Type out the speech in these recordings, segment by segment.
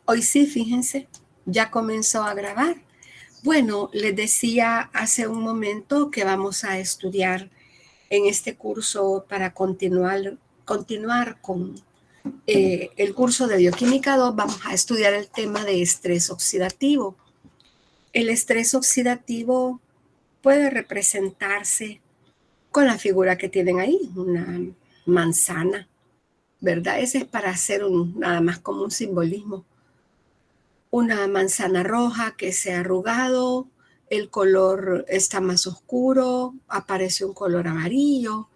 Hoy sí, fíjense, ya comenzó a grabar. Bueno, les decía hace un momento que vamos a estudiar en este curso para continuar con el curso de Bioquímica 2. Vamos a estudiar el tema de estrés oxidativo. El estrés oxidativo puede representarse con la figura que tienen ahí, una manzana, ¿verdad? Ese es para hacer nada más como un simbolismo. Una manzana roja que se ha arrugado, el color está más oscuro, aparece un color amarillo.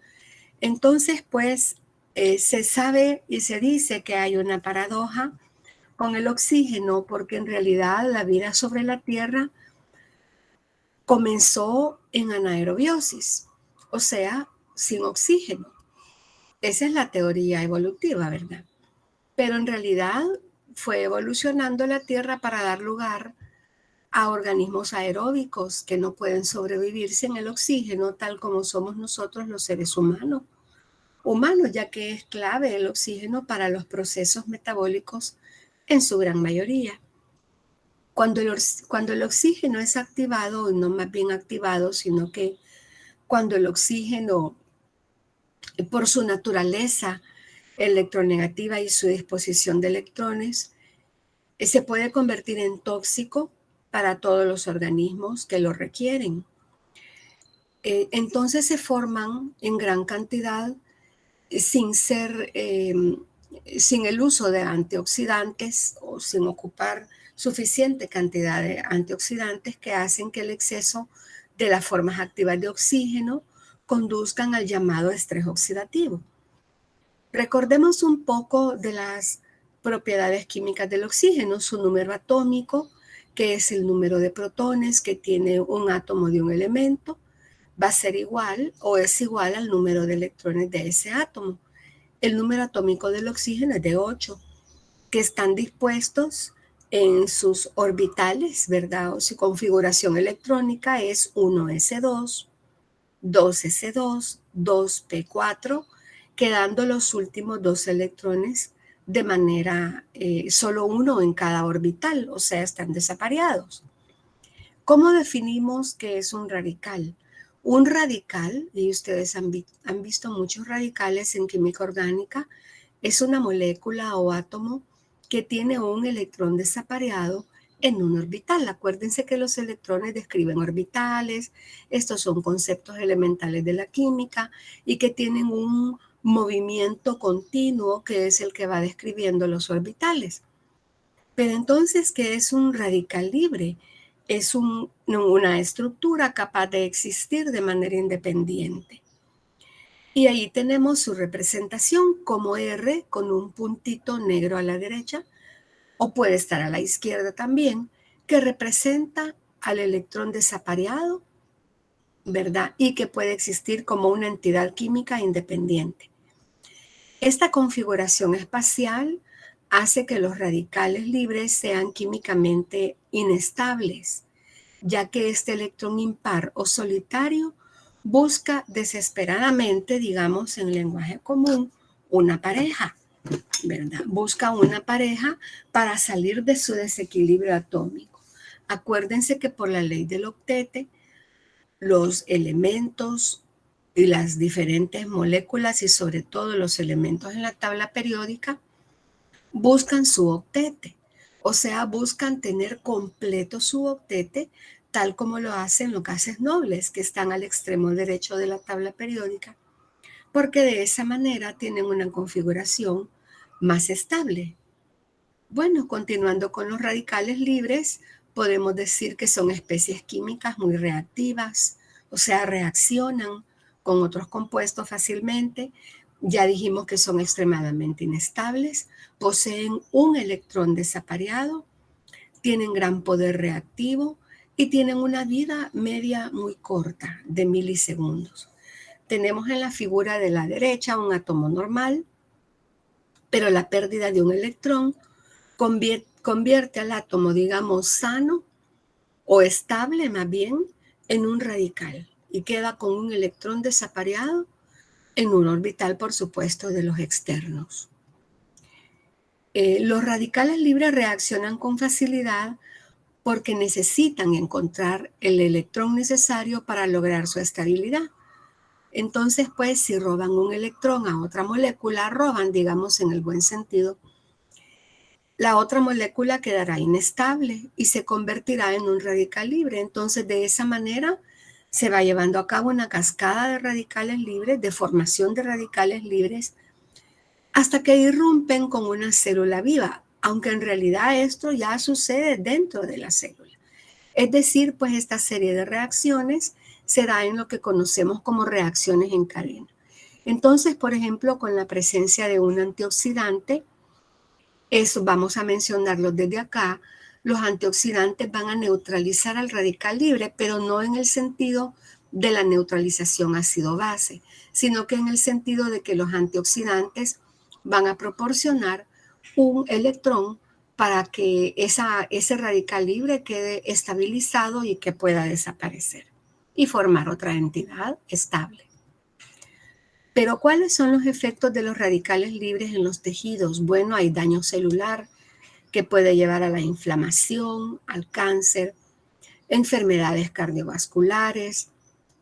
Entonces, pues, se sabe y se dice que hay una paradoja con el oxígeno, porque en realidad la vida sobre la Tierra comenzó en anaerobiosis, o sea, sin oxígeno. Esa es la teoría evolutiva, ¿verdad? Pero en realidad fue evolucionando la Tierra para dar lugar a organismos aeróbicos que no pueden sobrevivir sin el oxígeno, tal como somos nosotros los seres humanos. Humanos, ya que es clave el oxígeno para los procesos metabólicos en su gran mayoría. Cuando el oxígeno es activado, no más bien activado, sino que cuando el oxígeno, por su naturaleza electronegativa y su disposición de electrones, se puede convertir en tóxico para todos los organismos que lo requieren. Entonces se forman en gran cantidad sin sin el uso de antioxidantes o sin ocupar suficiente cantidad de antioxidantes que hacen que el exceso de las formas activas de oxígeno conduzcan al llamado estrés oxidativo. Recordemos un poco de las propiedades químicas del oxígeno, su número atómico, que es el número de protones que tiene un átomo de un elemento, va a ser igual o es igual al número de electrones de ese átomo. El número atómico del oxígeno es de 8, que están dispuestos en sus orbitales, ¿verdad? O su configuración electrónica es 1s2, 2s2, 2p4, quedando los últimos dos electrones de manera solo uno en cada orbital, o sea, están desapareados. ¿Cómo definimos qué es un radical? Un radical, y ustedes han visto muchos radicales en química orgánica, es una molécula o átomo que tiene un electrón desapareado en un orbital. Acuérdense que los electrones describen orbitales, estos son conceptos elementales de la química y que tienen un movimiento continuo que es el que va describiendo los orbitales. Pero entonces, ¿qué es un radical libre? Es una estructura capaz de existir de manera independiente. Y ahí tenemos su representación como R con un puntito negro a la derecha, o puede estar a la izquierda también, que representa al electrón desapareado, ¿verdad? Y que puede existir como una entidad química independiente. Esta configuración espacial hace que los radicales libres sean químicamente inestables, ya que este electrón impar o solitario busca desesperadamente, digamos en lenguaje común, una pareja, ¿verdad? Busca una pareja para salir de su desequilibrio atómico. Acuérdense que por la ley del octete, los elementos y las diferentes moléculas y sobre todo los elementos en la tabla periódica buscan su octete, o sea, buscan tener completo su octete tal como lo hacen los gases nobles que están al extremo derecho de la tabla periódica, porque de esa manera tienen una configuración más estable. Bueno, continuando con los radicales libres, podemos decir que son especies químicas muy reactivas, o sea, reaccionan con otros compuestos fácilmente. Ya dijimos que son extremadamente inestables, poseen un electrón desapareado, tienen gran poder reactivo y tienen una vida media muy corta, de milisegundos. Tenemos en la figura de la derecha un átomo normal, pero la pérdida de un electrón convierte al átomo, digamos, sano o estable más bien, en un radical y queda con un electrón desapareado en un orbital, por supuesto, de los externos. Los radicales libres reaccionan con facilidad porque necesitan encontrar el electrón necesario para lograr su estabilidad. Entonces, pues, si roban un electrón a otra molécula, roban, digamos, en el buen sentido, la otra molécula quedará inestable y se convertirá en un radical libre. Entonces, de esa manera se va llevando a cabo una cascada de radicales libres, de formación de radicales libres, hasta que irrumpen con una célula viva, aunque en realidad esto ya sucede dentro de la célula. Es decir, pues esta serie de reacciones se da en lo que conocemos como reacciones en cadena. Entonces, por ejemplo, con la presencia de un antioxidante, eso vamos a mencionarlo desde acá, los antioxidantes van a neutralizar al radical libre, pero no en el sentido de la neutralización ácido-base, sino que en el sentido de que los antioxidantes van a proporcionar un electrón para que ese radical libre quede estabilizado y que pueda desaparecer y formar otra entidad estable. Pero ¿cuáles son los efectos de los radicales libres en los tejidos? Bueno, hay daño celular que puede llevar a la inflamación, al cáncer, enfermedades cardiovasculares,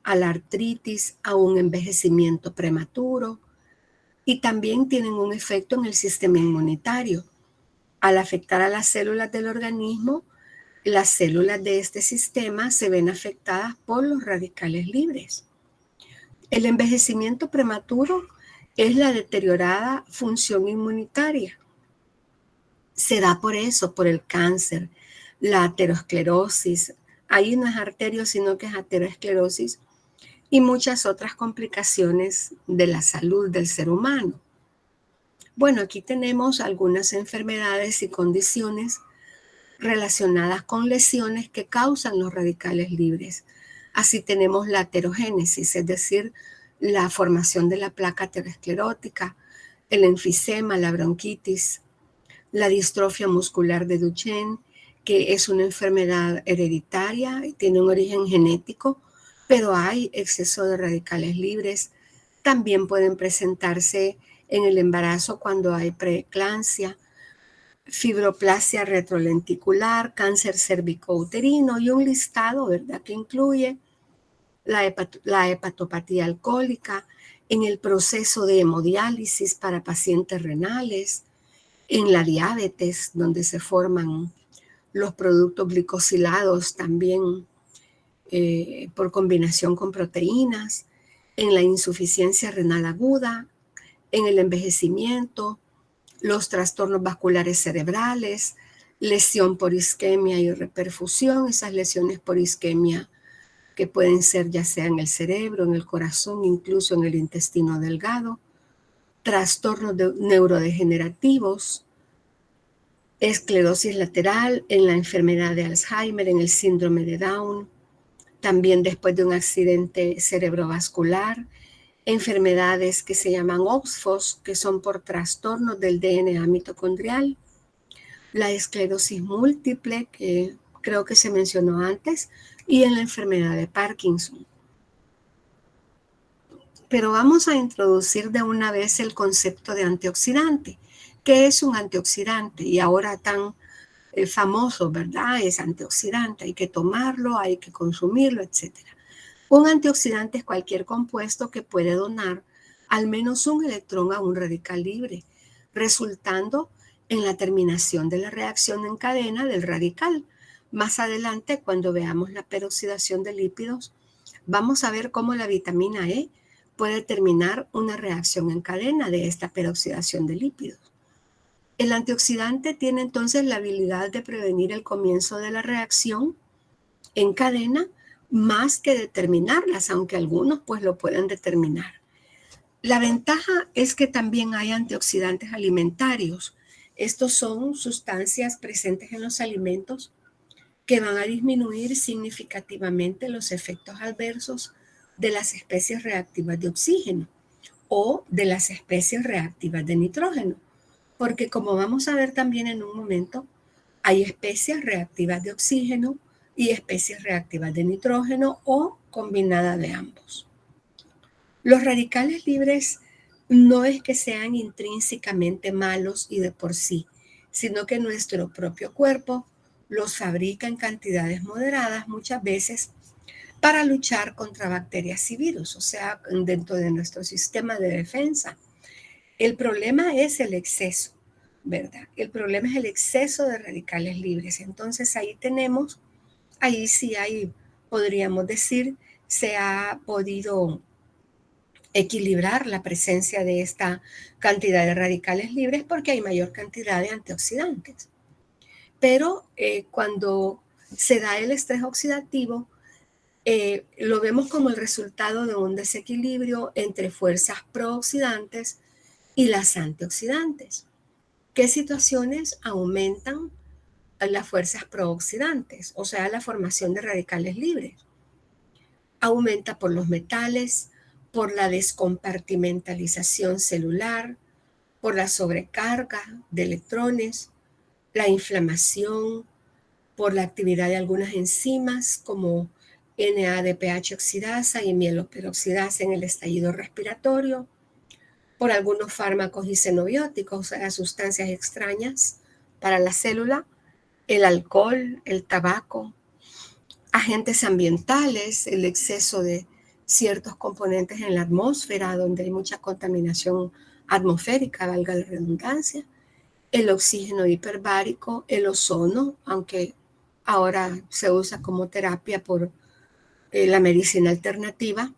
a la artritis, a un envejecimiento prematuro, y también tienen un efecto en el sistema inmunitario. Al afectar a las células del organismo, las células de este sistema se ven afectadas por los radicales libres. El envejecimiento prematuro es la deteriorada función inmunitaria. Se da por eso, por el cáncer, la aterosclerosis. Ahí no es arterio, sino que es aterosclerosis y muchas otras complicaciones de la salud del ser humano. Bueno, aquí tenemos algunas enfermedades y condiciones relacionadas con lesiones que causan los radicales libres. Así tenemos la aterogénesis, es decir, la formación de la placa aterosclerótica, el enfisema, la bronquitis, la distrofia muscular de Duchenne, que es una enfermedad hereditaria y tiene un origen genético, pero hay exceso de radicales libres. También pueden presentarse en el embarazo cuando hay preeclampsia, fibroplasia retrolenticular, cáncer cervicouterino y un listado, ¿verdad?, que incluye la hepatopatía alcohólica, en el proceso de hemodiálisis para pacientes renales, en la diabetes, donde se forman los productos glicosilados también por combinación con proteínas, en la insuficiencia renal aguda, en el envejecimiento, los trastornos vasculares cerebrales, lesión por isquemia y reperfusión, esas lesiones por isquemia que pueden ser ya sea en el cerebro, en el corazón, incluso en el intestino delgado, trastornos neurodegenerativos, esclerosis lateral, en la enfermedad de Alzheimer, en el síndrome de Down, también después de un accidente cerebrovascular, enfermedades que se llaman OXFOS, que son por trastornos del DNA mitocondrial, la esclerosis múltiple, que creo que se mencionó antes, y en la enfermedad de Parkinson. Pero vamos a introducir de una vez el concepto de antioxidante. ¿Qué es un antioxidante? Y ahora tan famoso, ¿verdad? Es antioxidante, hay que tomarlo, hay que consumirlo, etc. Un antioxidante es cualquier compuesto que puede donar al menos un electrón a un radical libre, resultando en la terminación de la reacción en cadena del radical. Más adelante, cuando veamos la peroxidación de lípidos, vamos a ver cómo la vitamina E puede terminar una reacción en cadena de esta peroxidación de lípidos. El antioxidante tiene entonces la habilidad de prevenir el comienzo de la reacción en cadena más que determinarlas, aunque algunos pues lo pueden determinar. La ventaja es que también hay antioxidantes alimentarios. Estos son sustancias presentes en los alimentos que van a disminuir significativamente los efectos adversos de las especies reactivas de oxígeno o de las especies reactivas de nitrógeno, porque como vamos a ver también en un momento, hay especies reactivas de oxígeno y especies reactivas de nitrógeno o combinada de ambos. Los radicales libres no es que sean intrínsecamente malos y de por sí, sino que nuestro propio cuerpo los fabrica en cantidades moderadas muchas veces para luchar contra bacterias y virus, o sea, dentro de nuestro sistema de defensa. El problema es el exceso, ¿verdad? El problema es el exceso de radicales libres. Entonces ahí sí hay, podríamos decir, se ha podido equilibrar la presencia de esta cantidad de radicales libres porque hay mayor cantidad de antioxidantes. Pero cuando se da el estrés oxidativo, lo vemos como el resultado de un desequilibrio entre fuerzas prooxidantes y las antioxidantes. ¿Qué situaciones aumentan las fuerzas prooxidantes? O sea, la formación de radicales libres. Aumenta por los metales, por la descompartimentalización celular, por la sobrecarga de electrones, la inflamación, por la actividad de algunas enzimas como NADPH oxidasa y mieloperoxidasa en el estallido respiratorio, por algunos fármacos y xenobióticos, o sea, sustancias extrañas para la célula, el alcohol, el tabaco, agentes ambientales, el exceso de ciertos componentes en la atmósfera, donde hay mucha contaminación atmosférica, valga la redundancia, el oxígeno hiperbárico, el ozono, aunque ahora se usa como terapia por la medicina alternativa,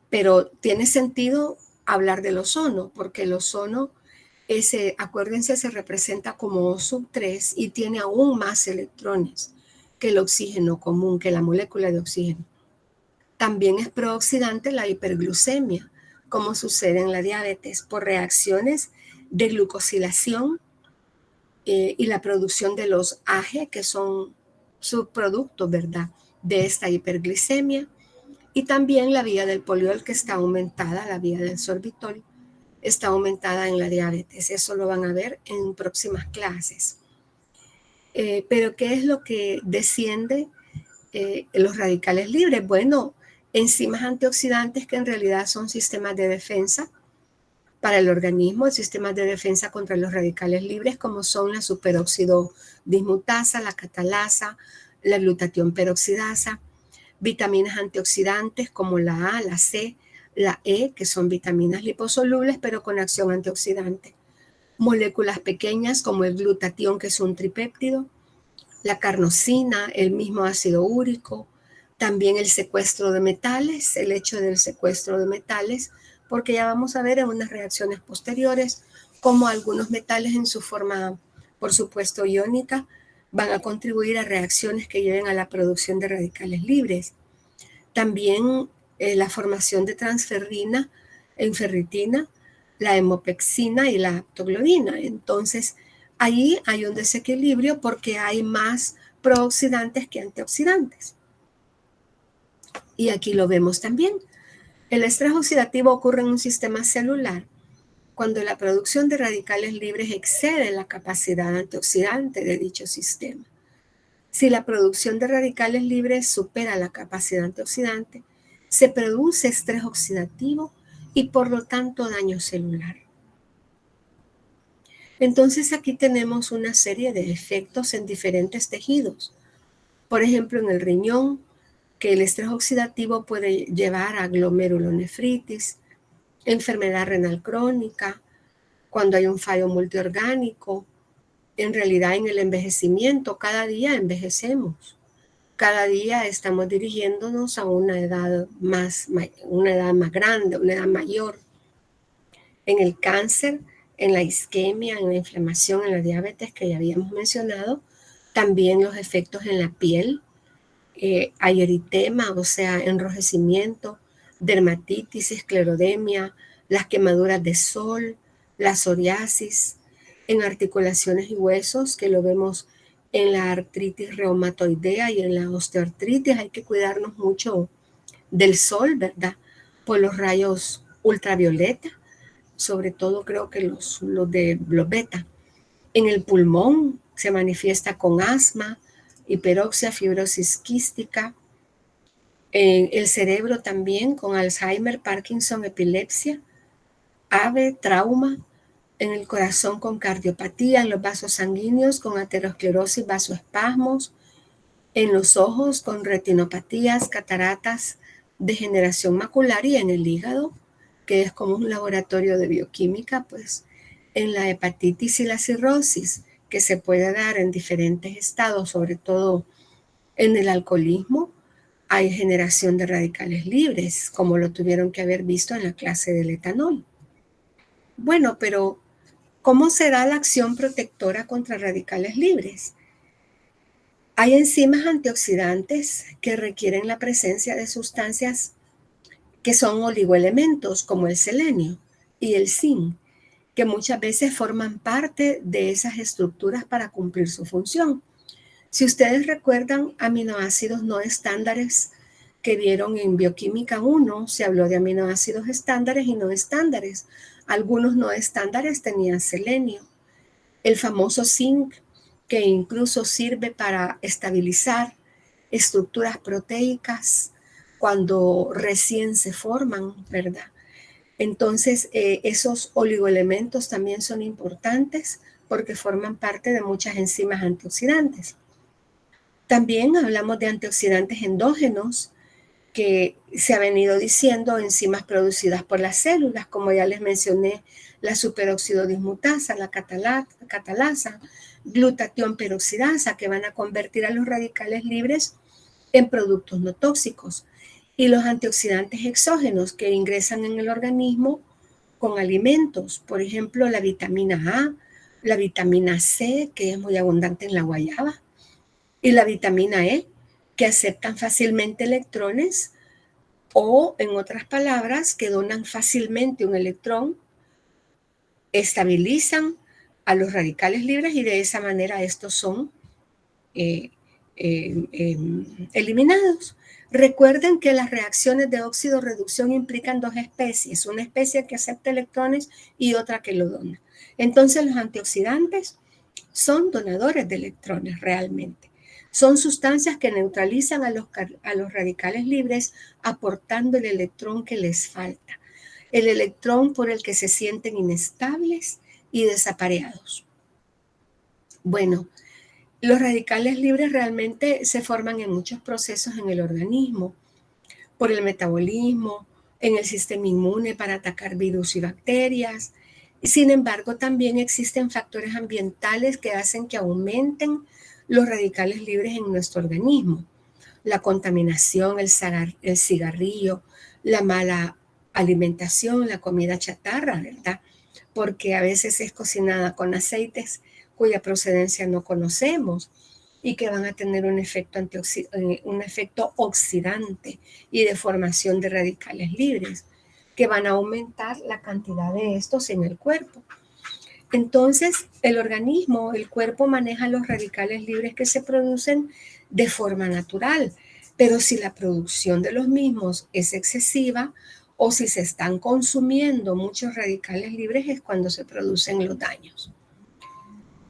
pero tiene sentido hablar del ozono, porque el ozono, acuérdense, se representa como O3 y tiene aún más electrones que el oxígeno común, que la molécula de oxígeno. También es prooxidante la hiperglucemia, como sucede en la diabetes, por reacciones de glucosilación y la producción de los AGE, que son subproductos, ¿verdad?, de esta hiperglicemia. Y también la vía del poliol, que está aumentada, la vía del sorbitol, está aumentada en la diabetes. Eso lo van a ver en próximas clases. Pero ¿qué es lo que desciende los radicales libres? Bueno, enzimas antioxidantes que en realidad son sistemas de defensa para el organismo, sistemas de defensa contra los radicales libres, como son la superóxido dismutasa, la catalasa, la glutatión peroxidasa, vitaminas antioxidantes como la A, la C, la E, que son vitaminas liposolubles, pero con acción antioxidante. Moléculas pequeñas como el glutatión, que es un tripéptido, la carnosina, el mismo ácido úrico, también el secuestro de metales, el hecho del secuestro de metales, porque ya vamos a ver en unas reacciones posteriores cómo algunos metales en su forma, por supuesto, iónica, van a contribuir a reacciones que lleven a la producción de radicales libres. También la formación de transferrina en ferritina, la hemopexina y la aptoglobina. Entonces, ahí hay un desequilibrio porque hay más prooxidantes que antioxidantes. Y aquí lo vemos también. El estrés oxidativo ocurre en un sistema celular cuando la producción de radicales libres excede la capacidad antioxidante de dicho sistema. Si la producción de radicales libres supera la capacidad antioxidante, se produce estrés oxidativo y por lo tanto daño celular. Entonces aquí tenemos una serie de efectos en diferentes tejidos. Por ejemplo, en el riñón, que el estrés oxidativo puede llevar a glomerulonefritis, enfermedad renal crónica, cuando hay un fallo multiorgánico. En realidad, en el envejecimiento, cada día envejecemos. Cada día estamos dirigiéndonos a una edad más grande, una edad mayor. En el cáncer, en la isquemia, en la inflamación, en la diabetes que ya habíamos mencionado, también los efectos en la piel, hay eritema, o sea, enrojecimiento, dermatitis, esclerodemia, las quemaduras de sol, la psoriasis, en articulaciones y huesos, que lo vemos en la artritis reumatoidea y en la osteoartritis. Hay que cuidarnos mucho del sol, ¿verdad? Por los rayos ultravioleta, sobre todo creo que los beta. En el pulmón se manifiesta con asma, hiperoxia, fibrosis quística. En el cerebro también con Alzheimer, Parkinson, epilepsia, AVE, trauma, en el corazón con cardiopatía, en los vasos sanguíneos con aterosclerosis, vasoespasmos, en los ojos con retinopatías, cataratas, degeneración macular y en el hígado, que es como un laboratorio de bioquímica, pues en la hepatitis y la cirrosis, que se puede dar en diferentes estados, sobre todo en el alcoholismo, hay generación de radicales libres, como lo tuvieron que haber visto en la clase del etanol. Bueno, pero ¿cómo será la acción protectora contra radicales libres? Hay enzimas antioxidantes que requieren la presencia de sustancias que son oligoelementos como el selenio y el zinc, que muchas veces forman parte de esas estructuras para cumplir su función. Si ustedes recuerdan aminoácidos no estándares que vieron en Bioquímica 1, se habló de aminoácidos estándares y no estándares. Algunos no estándares tenían selenio. El famoso zinc, que incluso sirve para estabilizar estructuras proteicas cuando recién se forman, ¿verdad? Entonces, esos oligoelementos también son importantes porque forman parte de muchas enzimas antioxidantes. También hablamos de antioxidantes endógenos, que se ha venido diciendo enzimas producidas por las células, como ya les mencioné, la superóxido dismutasa, la catalasa, glutatión peroxidasa, que van a convertir a los radicales libres en productos no tóxicos. Y los antioxidantes exógenos que ingresan en el organismo con alimentos, por ejemplo, la vitamina A, la vitamina C, que es muy abundante en la guayaba, y la vitamina E, que aceptan fácilmente electrones o, en otras palabras, que donan fácilmente un electrón, estabilizan a los radicales libres y de esa manera estos son eliminados. Recuerden que las reacciones de óxido-reducción implican dos especies, una especie que acepta electrones y otra que lo dona. Entonces los antioxidantes son donadores de electrones realmente. Son sustancias que neutralizan a los radicales libres aportando el electrón que les falta, el electrón por el que se sienten inestables y desapareados. Bueno, los radicales libres realmente se forman en muchos procesos en el organismo, por el metabolismo, en el sistema inmune para atacar virus y bacterias. Sin embargo, también existen factores ambientales que hacen que aumenten los radicales libres en nuestro organismo. La contaminación, el cigarrillo, la mala alimentación, la comida chatarra, ¿verdad? Porque a veces es cocinada con aceites cuya procedencia no conocemos y que van a tener un efecto oxidante y de formación de radicales libres, que van a aumentar la cantidad de estos en el cuerpo. Entonces, el organismo, el cuerpo maneja los radicales libres que se producen de forma natural, pero si la producción de los mismos es excesiva o si se están consumiendo muchos radicales libres es cuando se producen los daños.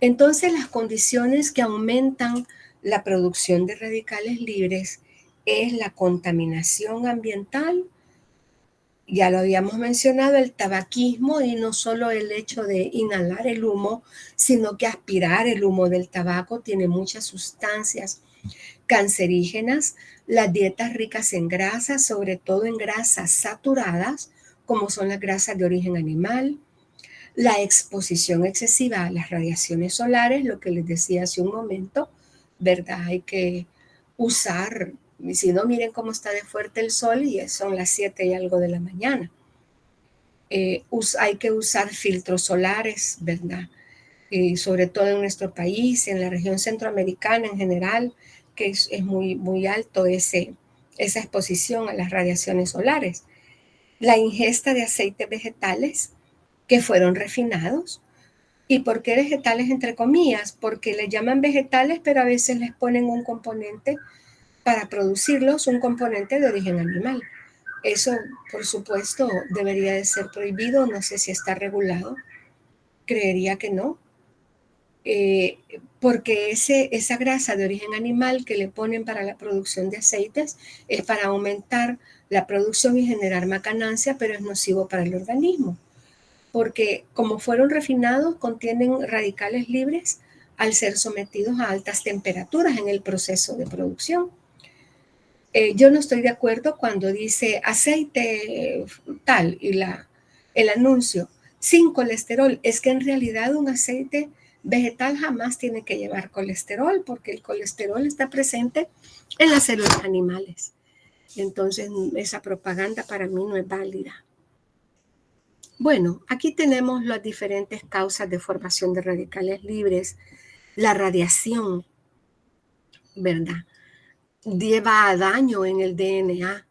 Entonces, las condiciones que aumentan la producción de radicales libres es la contaminación ambiental, ya lo habíamos mencionado, el tabaquismo, y no solo el hecho de inhalar el humo, sino que aspirar el humo del tabaco tiene muchas sustancias cancerígenas, las dietas ricas en grasas, sobre todo en grasas saturadas, como son las grasas de origen animal, la exposición excesiva a las radiaciones solares, lo que les decía hace un momento, ¿verdad? Hay que usar, si no, miren cómo está de fuerte el sol y son las 7 y algo de la mañana. Hay que usar filtros solares, ¿verdad? Sobre todo en nuestro país, en la región centroamericana en general, que es muy, muy alto esa exposición a las radiaciones solares. La ingesta de aceites vegetales que fueron refinados. ¿Y por qué vegetales entre comillas? Porque les llaman vegetales, pero a veces les ponen un componente para producirlos, un componente de origen animal. Eso, por supuesto, debería de ser prohibido, no sé si está regulado, creería que no, porque esa grasa de origen animal que le ponen para la producción de aceites es para aumentar la producción y generar más ganancia, pero es nocivo para el organismo. porque como fueron refinados, contienen radicales libres al ser sometidos a altas temperaturas en el proceso de producción. Yo no estoy de acuerdo cuando dice aceite tal y el anuncio sin colesterol. Es que en realidad un aceite vegetal jamás tiene que llevar colesterol, porque el colesterol está presente en las células animales. Entonces, esa propaganda para mí no es válida. Bueno, aquí tenemos las diferentes causas de formación de radicales libres. La radiación, ¿verdad? Lleva a daño en el DNA.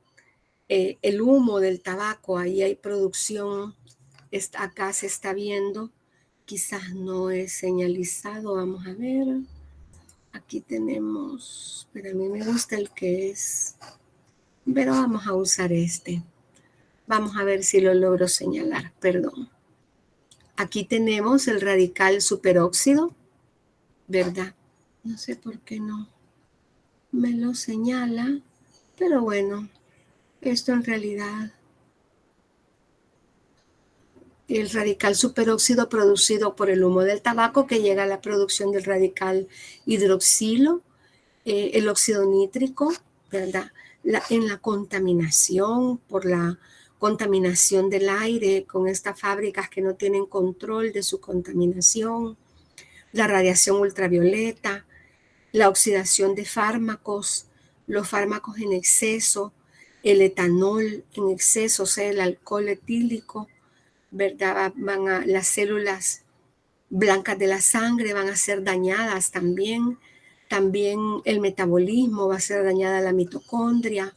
El humo del tabaco, ahí hay producción. Acá se está viendo. Quizás no es señalizado. Vamos a ver. Aquí tenemos, pero a mí me gusta el que es, pero vamos a usar este. Vamos a ver si lo logro señalar, perdón. Aquí tenemos el radical superóxido, ¿verdad? No sé por qué no me lo señala, pero bueno, esto en realidad, el radical superóxido producido por el humo del tabaco que llega a la producción del radical hidroxilo, el óxido nítrico, ¿verdad? En la contaminación, por la contaminación del aire con estas fábricas que no tienen control de su contaminación, la radiación ultravioleta, la oxidación de fármacos, los fármacos en exceso, el etanol en exceso, o sea, el alcohol etílico, ¿verdad? Las células blancas de la sangre van a ser dañadas también. También el metabolismo va a ser dañada la mitocondria,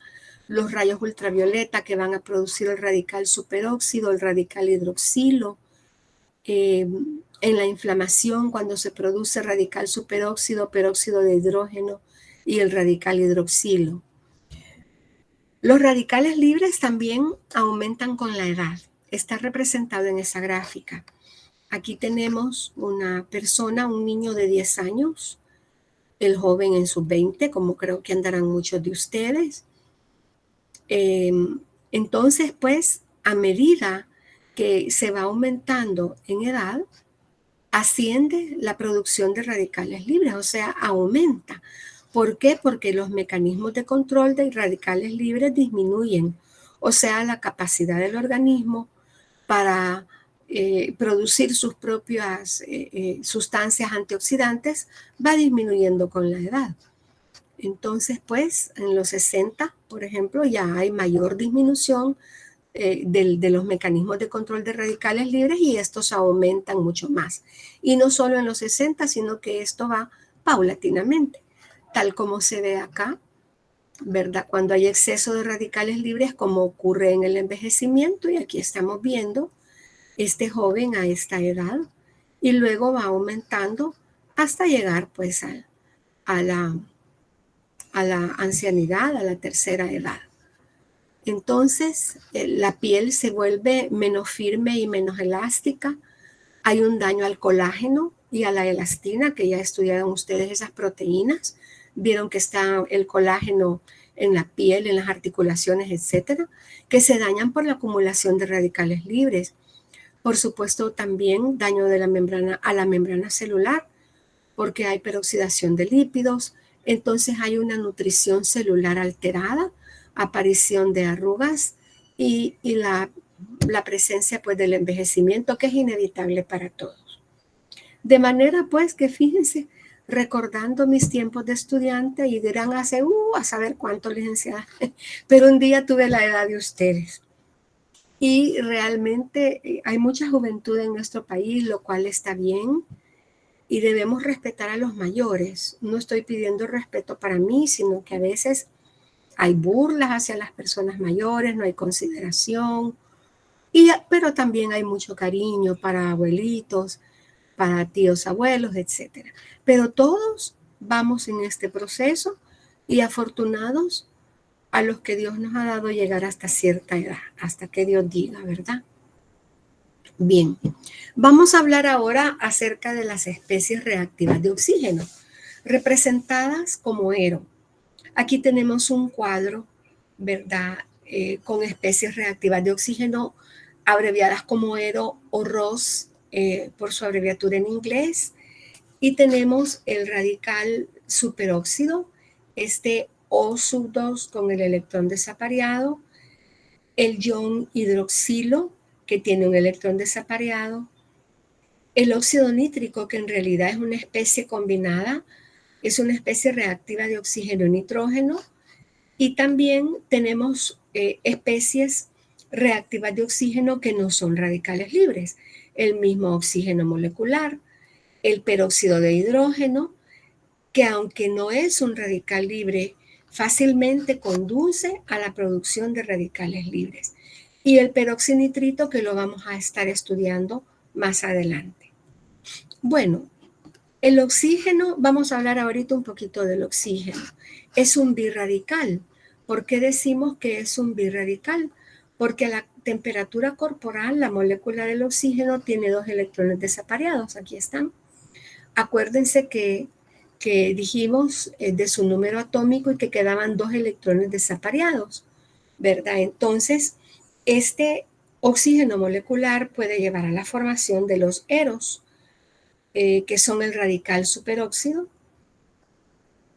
los rayos ultravioleta que van a producir el radical superóxido, el radical hidroxilo. En la inflamación, cuando se produce radical superóxido, peróxido de hidrógeno y el radical hidroxilo. Los radicales libres también aumentan con la edad. Está representado en esa gráfica. Aquí tenemos una persona, un niño de 10 años, el joven en sus 20, como creo que andarán muchos de ustedes. Entonces, pues, a medida que se va aumentando en edad, asciende la producción de radicales libres, o sea, aumenta. ¿Por qué? Porque los mecanismos de control de radicales libres disminuyen, o sea, la capacidad del organismo para producir sus propias sustancias antioxidantes va disminuyendo con la edad. Entonces, pues, en los 60, por ejemplo, ya hay mayor disminución de los mecanismos de control de radicales libres y estos aumentan mucho más. Y no solo en los 60, sino que esto va paulatinamente, tal como se ve acá, ¿verdad? Cuando hay exceso de radicales libres, como ocurre en el envejecimiento, y aquí estamos viendo este joven a esta edad, y luego va aumentando hasta llegar pues a la ancianidad, a la tercera edad. Entonces, la piel se vuelve menos firme y menos elástica. Hay un daño al colágeno y a la elastina, que ya estudiaron ustedes esas proteínas. Vieron que está el colágeno en la piel, en las articulaciones, etcétera, que se dañan por la acumulación de radicales libres. Por supuesto, también daño de la membrana a la membrana celular, porque hay peroxidación de lípidos. Entonces hay una nutrición celular alterada, aparición de arrugas y la presencia pues del envejecimiento, que es inevitable para todos. De manera pues que fíjense, recordando mis tiempos de estudiante, y dirán a saber cuánto, licenciada, pero un día tuve la edad de ustedes. Y realmente hay mucha juventud en nuestro país, lo cual está bien, y debemos respetar a los mayores. No estoy pidiendo respeto para mí, sino que a veces hay burlas hacia las personas mayores, no hay consideración, pero también hay mucho cariño para abuelitos, para tíos, abuelos, etc. Pero todos vamos en este proceso, y afortunados a los que Dios nos ha dado llegar hasta cierta edad, hasta que Dios diga, ¿verdad? Bien, vamos a hablar ahora acerca de las especies reactivas de oxígeno, representadas como ERO. Aquí tenemos un cuadro, ¿verdad? Con especies reactivas de oxígeno abreviadas como ERO o ROS por su abreviatura en inglés. Y tenemos el radical superóxido, este O2 con el electrón desapareado, el ion hidroxilo, que tiene un electrón desapareado, el óxido nítrico, que en realidad es una especie combinada, es una especie reactiva de oxígeno y nitrógeno, y también tenemos especies reactivas de oxígeno que no son radicales libres, el mismo oxígeno molecular, el peróxido de hidrógeno, que aunque no es un radical libre, fácilmente conduce a la producción de radicales libres. Y el peroxinitrito, que lo vamos a estar estudiando más adelante. Bueno, el oxígeno, vamos a hablar ahorita un poquito del oxígeno. Es un birradical. ¿Por qué decimos que es un birradical? Porque a la temperatura corporal, la molécula del oxígeno tiene 2 electrones desapareados. Aquí están. Acuérdense que dijimos de su número atómico y que quedaban 2 electrones desapareados, ¿verdad? Entonces, este oxígeno molecular puede llevar a la formación de los eros, que son el radical superóxido,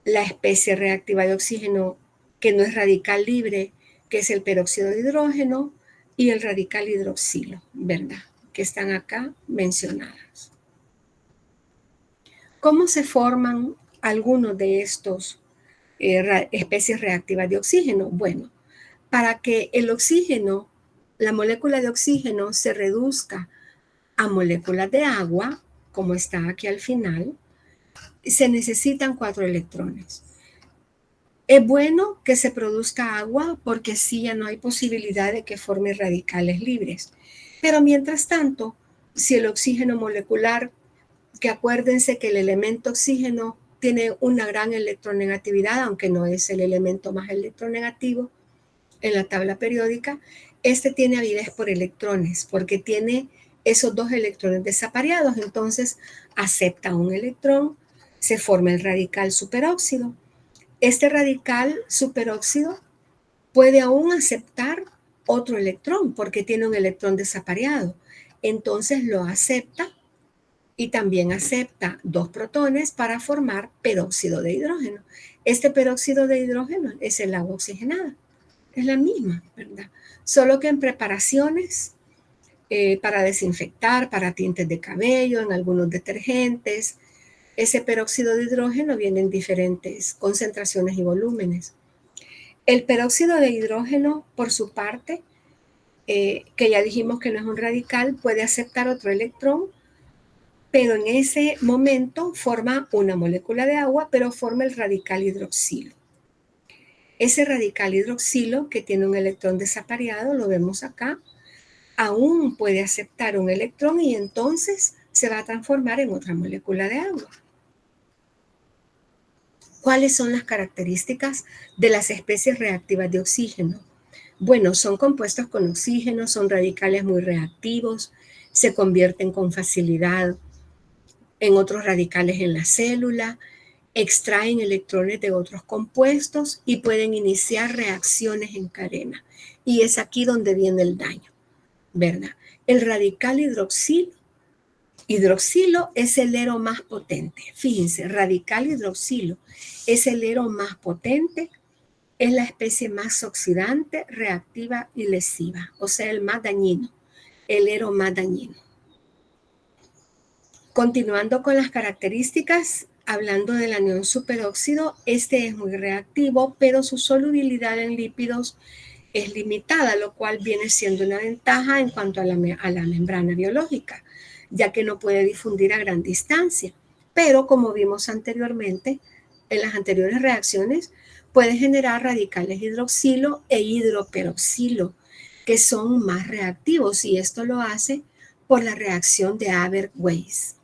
la especie reactiva de oxígeno que no es radical libre, que es el peróxido de hidrógeno, y el radical hidroxilo, ¿verdad? Que están acá mencionadas. ¿Cómo se forman algunos de estos especies reactivas de oxígeno? Bueno, para que el oxígeno, la molécula de oxígeno se reduzca a moléculas de agua, como está aquí al final, se necesitan 4 electrones. Es bueno que se produzca agua porque así ya no hay posibilidad de que forme radicales libres. Pero mientras tanto, si el oxígeno molecular, que acuérdense que el elemento oxígeno tiene una gran electronegatividad, aunque no es el elemento más electronegativo en la tabla periódica, este tiene avidez por electrones, porque tiene esos 2 electrones desapareados, entonces acepta un electrón, se forma el radical superóxido. Este radical superóxido puede aún aceptar otro electrón, porque tiene un electrón desapareado, entonces lo acepta y también acepta 2 protones para formar peróxido de hidrógeno. Este peróxido de hidrógeno es el agua oxigenada. Es la misma, ¿verdad? Solo que en preparaciones para desinfectar, para tintes de cabello, en algunos detergentes, ese peróxido de hidrógeno viene en diferentes concentraciones y volúmenes. El peróxido de hidrógeno, por su parte, que ya dijimos que no es un radical, puede aceptar otro electrón, pero en ese momento forma una molécula de agua, pero forma el radical hidroxilo. Ese radical hidroxilo, que tiene un electrón desapareado, lo vemos acá, aún puede aceptar un electrón y entonces se va a transformar en otra molécula de agua. ¿Cuáles son las características de las especies reactivas de oxígeno? Bueno, son compuestos con oxígeno, son radicales muy reactivos, se convierten con facilidad en otros radicales en la célula, extraen electrones de otros compuestos y pueden iniciar reacciones en cadena. Y es aquí donde viene el daño, ¿verdad? El radical hidroxilo es el ero más potente. Fíjense, radical hidroxilo es el ero más potente, es la especie más oxidante, reactiva y lesiva, o sea, el más dañino, el ero más dañino. Continuando con las características, hablando del anión superóxido, este es muy reactivo, pero su solubilidad en lípidos es limitada, lo cual viene siendo una ventaja en cuanto a la membrana biológica, ya que no puede difundir a gran distancia. Pero como vimos anteriormente, en las anteriores reacciones, puede generar radicales hidroxilo e hidroperoxilo, que son más reactivos, y esto lo hace por la reacción de Haber-Weiss,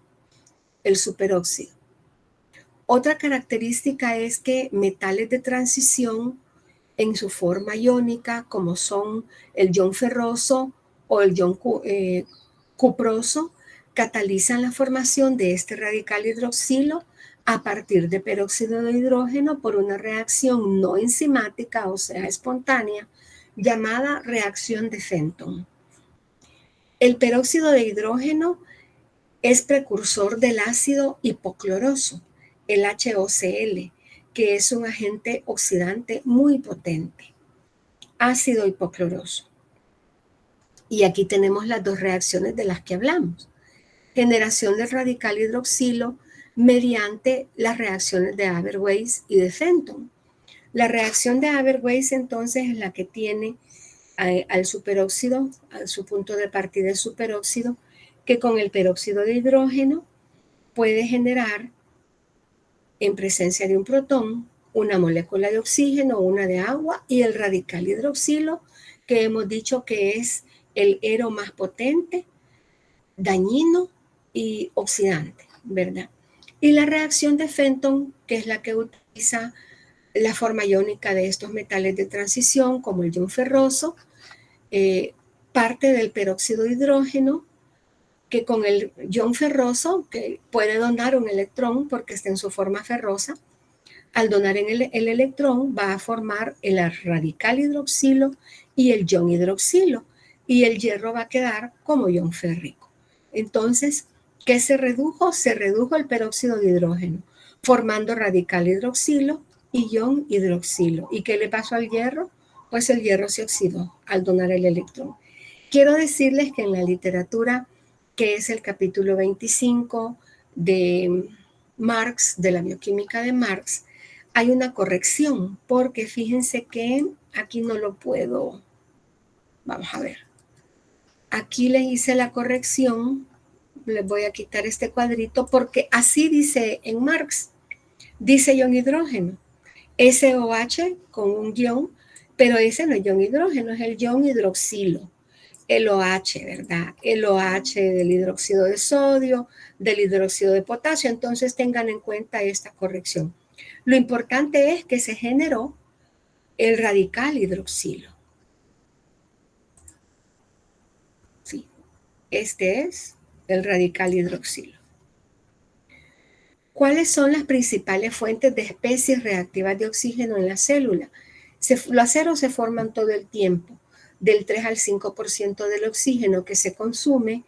el superóxido. Otra característica es que metales de transición en su forma iónica, como son el ion ferroso o el ion cuproso, catalizan la formación de este radical hidroxilo a partir de peróxido de hidrógeno por una reacción no enzimática, o sea, espontánea, llamada reacción de Fenton. El peróxido de hidrógeno es precursor del ácido hipocloroso, el HOCl, que es un agente oxidante muy potente. Ácido hipocloroso. Y aquí tenemos las dos reacciones de las que hablamos. Generación del radical hidroxilo mediante las reacciones de Haber-Weiss y de Fenton. La reacción de Haber-Weiss entonces es la que tiene al superóxido, a su punto de partida el superóxido, que con el peróxido de hidrógeno puede generar, en presencia de un protón, una molécula de oxígeno, una de agua, y el radical hidroxilo, que hemos dicho que es el HERO más potente, dañino y oxidante, ¿verdad? Y la reacción de Fenton, que es la que utiliza la forma iónica de estos metales de transición, como el ion ferroso, parte del peróxido de hidrógeno, que con el ion ferroso, que puede donar un electrón porque está en su forma ferrosa, al donar en el electrón va a formar el radical hidroxilo y el ion hidroxilo, y el hierro va a quedar como ion férrico. Entonces, ¿qué se redujo? Se redujo el peróxido de hidrógeno, formando radical hidroxilo y ion hidroxilo. ¿Y qué le pasó al hierro? Pues el hierro se oxidó al donar el electrón. Quiero decirles que en la literatura, que es el capítulo 25 de Marx, de la bioquímica de Marx, hay una corrección, porque fíjense que aquí no lo puedo, vamos a ver. Aquí le hice la corrección, les voy a quitar este cuadrito, porque así dice en Marx, dice ion hidrógeno, SOH con un ion, pero ese no es ion hidrógeno, es el ion hidroxilo. El OH, ¿verdad? El OH del hidróxido de sodio, del hidróxido de potasio. Entonces tengan en cuenta esta corrección. Lo importante es que se generó el radical hidroxilo. Sí, este es el radical hidroxilo. ¿Cuáles son las principales fuentes de especies reactivas de oxígeno en la célula? Los aceros se forman todo el tiempo. Del 3 al 5% del oxígeno que se consume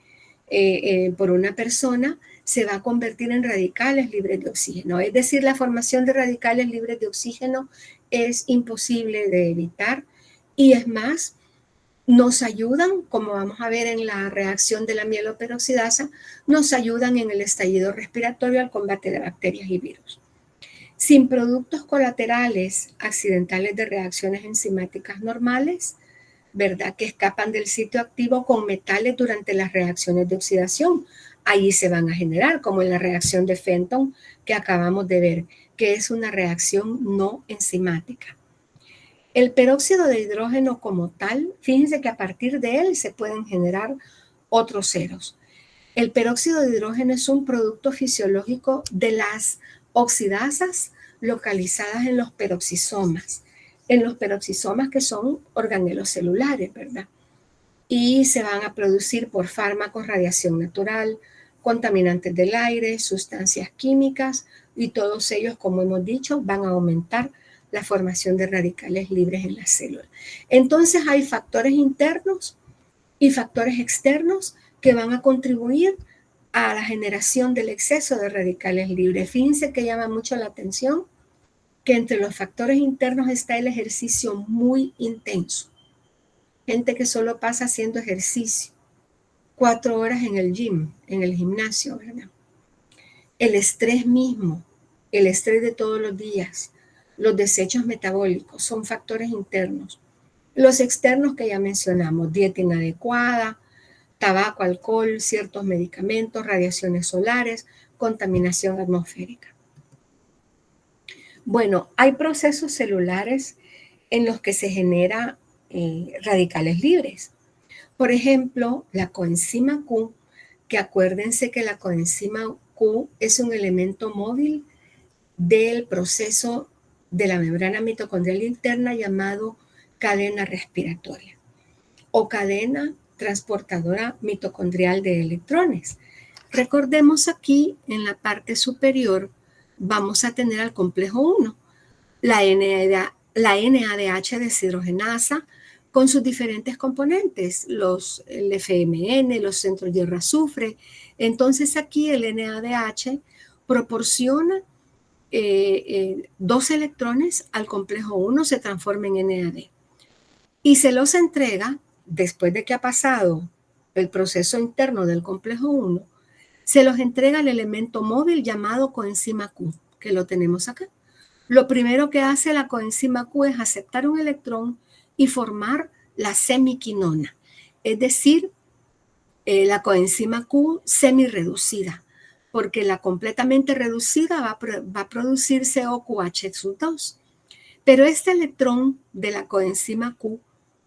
por una persona se va a convertir en radicales libres de oxígeno. Es decir, la formación de radicales libres de oxígeno es imposible de evitar, y es más, nos ayudan, como vamos a ver en la reacción de la mieloperoxidasa, nos ayudan en el estallido respiratorio al combate de bacterias y virus. Sin productos colaterales accidentales de reacciones enzimáticas normales, ¿verdad? Que escapan del sitio activo con metales durante las reacciones de oxidación. Ahí se van a generar, como en la reacción de Fenton que acabamos de ver, que es una reacción no enzimática. El peróxido de hidrógeno como tal, fíjense que a partir de él se pueden generar otros ceros. El peróxido de hidrógeno es un producto fisiológico de las oxidasas localizadas en los peroxisomas. En los peroxisomas, que son organelos celulares, ¿verdad? Y se van a producir por fármacos, radiación natural, contaminantes del aire, sustancias químicas, y todos ellos, como hemos dicho, van a aumentar la formación de radicales libres en la célula. Entonces hay factores internos y factores externos que van a contribuir a la generación del exceso de radicales libres. Fíjense que llama mucho la atención que entre los factores internos está el ejercicio muy intenso. Gente que solo pasa haciendo ejercicio, 4 horas en el gym, en el gimnasio, ¿verdad? El estrés mismo, el estrés de todos los días, los desechos metabólicos son factores internos. Los externos que ya mencionamos, dieta inadecuada, tabaco, alcohol, ciertos medicamentos, radiaciones solares, contaminación atmosférica. Bueno, hay procesos celulares en los que se genera radicales libres. Por ejemplo, la coenzima Q, que acuérdense que la coenzima Q es un elemento móvil del proceso de la membrana mitocondrial interna llamado cadena respiratoria o cadena transportadora mitocondrial de electrones. Recordemos aquí en la parte superior vamos a tener al complejo 1, la NADH deshidrogenasa con sus diferentes componentes, el FMN, los centros hierro-azufre. Entonces aquí el NADH proporciona 2 electrones al complejo 1, se transforma en NAD. Y se los entrega, después de que ha pasado el proceso interno del complejo 1, se los entrega el elemento móvil llamado coenzima Q, que lo tenemos acá. Lo primero que hace la coenzima Q es aceptar un electrón y formar la semiquinona, es decir, la coenzima Q semi-reducida, porque la completamente reducida va a producir COQH2. Pero este electrón de la coenzima Q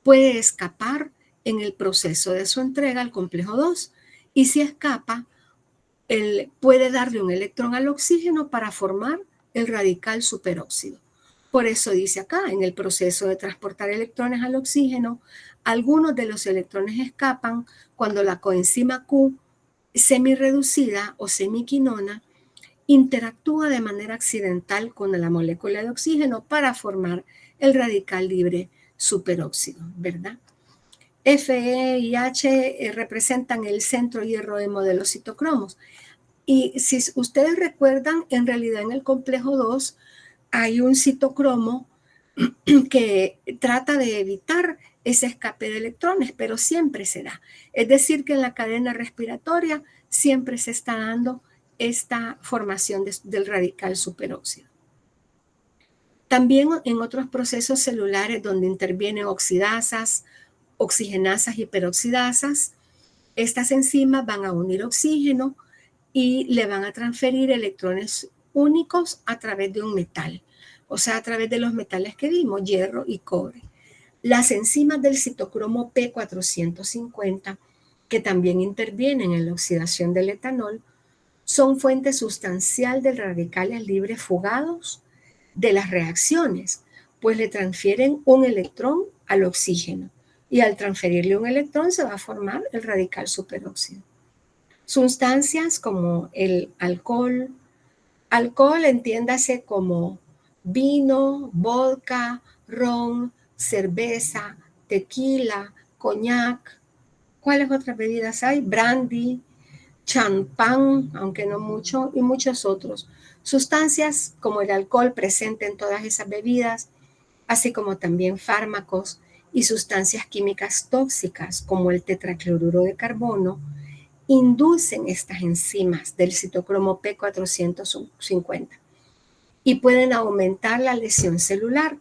puede escapar en el proceso de su entrega al complejo 2, y si escapa, puede darle un electrón al oxígeno para formar el radical superóxido. Por eso dice acá, en el proceso de transportar electrones al oxígeno, algunos de los electrones escapan cuando la coenzima Q semi-reducida o semiquinona interactúa de manera accidental con la molécula de oxígeno para formar el radical libre superóxido, ¿verdad? Fe y H representan el centro hierro-hemo de los citocromos. Y si ustedes recuerdan, en realidad en el complejo 2 hay un citocromo que trata de evitar ese escape de electrones, pero siempre se da. Es decir, que en la cadena respiratoria siempre se está dando esta formación del radical superóxido. También en otros procesos celulares donde intervienen oxidasas, oxigenasas y peroxidasas, estas enzimas van a unir oxígeno y le van a transferir electrones únicos a través de un metal, o sea, a través de los metales que vimos, hierro y cobre. Las enzimas del citocromo P450, que también intervienen en la oxidación del etanol, son fuente sustancial de radicales libres fugados de las reacciones, pues le transfieren un electrón al oxígeno, y al transferirle un electrón se va a formar el radical superóxido. Sustancias como el alcohol entiéndase como vino, vodka, ron, cerveza, tequila, coñac. ¿Cuáles otras bebidas hay? Brandy, champán, aunque no mucho, y muchos otros. Sustancias como el alcohol presente en todas esas bebidas, así como también fármacos y sustancias químicas tóxicas como el tetracloruro de carbono, inducen estas enzimas del citocromo P450 y pueden aumentar la lesión celular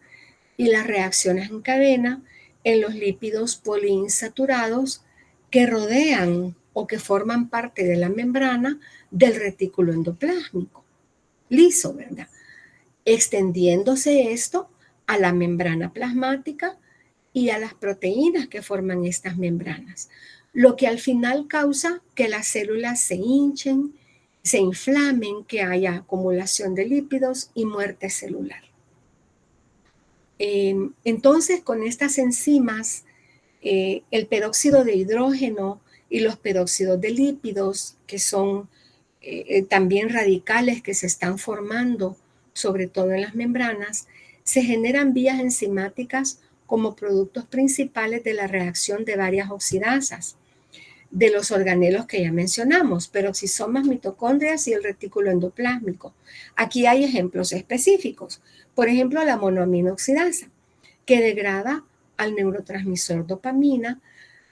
y las reacciones en cadena en los lípidos poliinsaturados que rodean o que forman parte de la membrana del retículo endoplásmico, liso, ¿verdad? Extendiéndose esto a la membrana plasmática y a las proteínas que forman estas membranas, lo que al final causa que las células se hinchen, se inflamen, que haya acumulación de lípidos y muerte celular. Entonces, con estas enzimas, el peróxido de hidrógeno y los peróxidos de lípidos, que son también radicales que se están formando, sobre todo en las membranas, se generan vías enzimáticas como productos principales de la reacción de varias oxidasas de los organelos que ya mencionamos, peroxisomas, mitocondrias y el retículo endoplásmico. Aquí hay ejemplos específicos. Por ejemplo, la monoaminoxidasa, que degrada al neurotransmisor dopamina,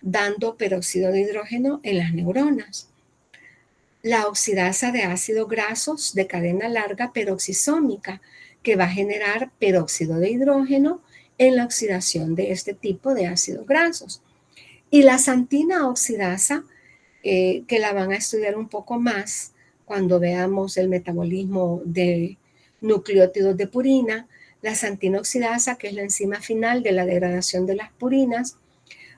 dando peróxido de hidrógeno en las neuronas. La oxidasa de ácidos grasos de cadena larga peroxisómica, que va a generar peróxido de hidrógeno en la oxidación de este tipo de ácidos grasos. Y la xantina oxidasa, que la van a estudiar un poco más cuando veamos el metabolismo de nucleótidos de purina, la xantina oxidasa, que es la enzima final de la degradación de las purinas,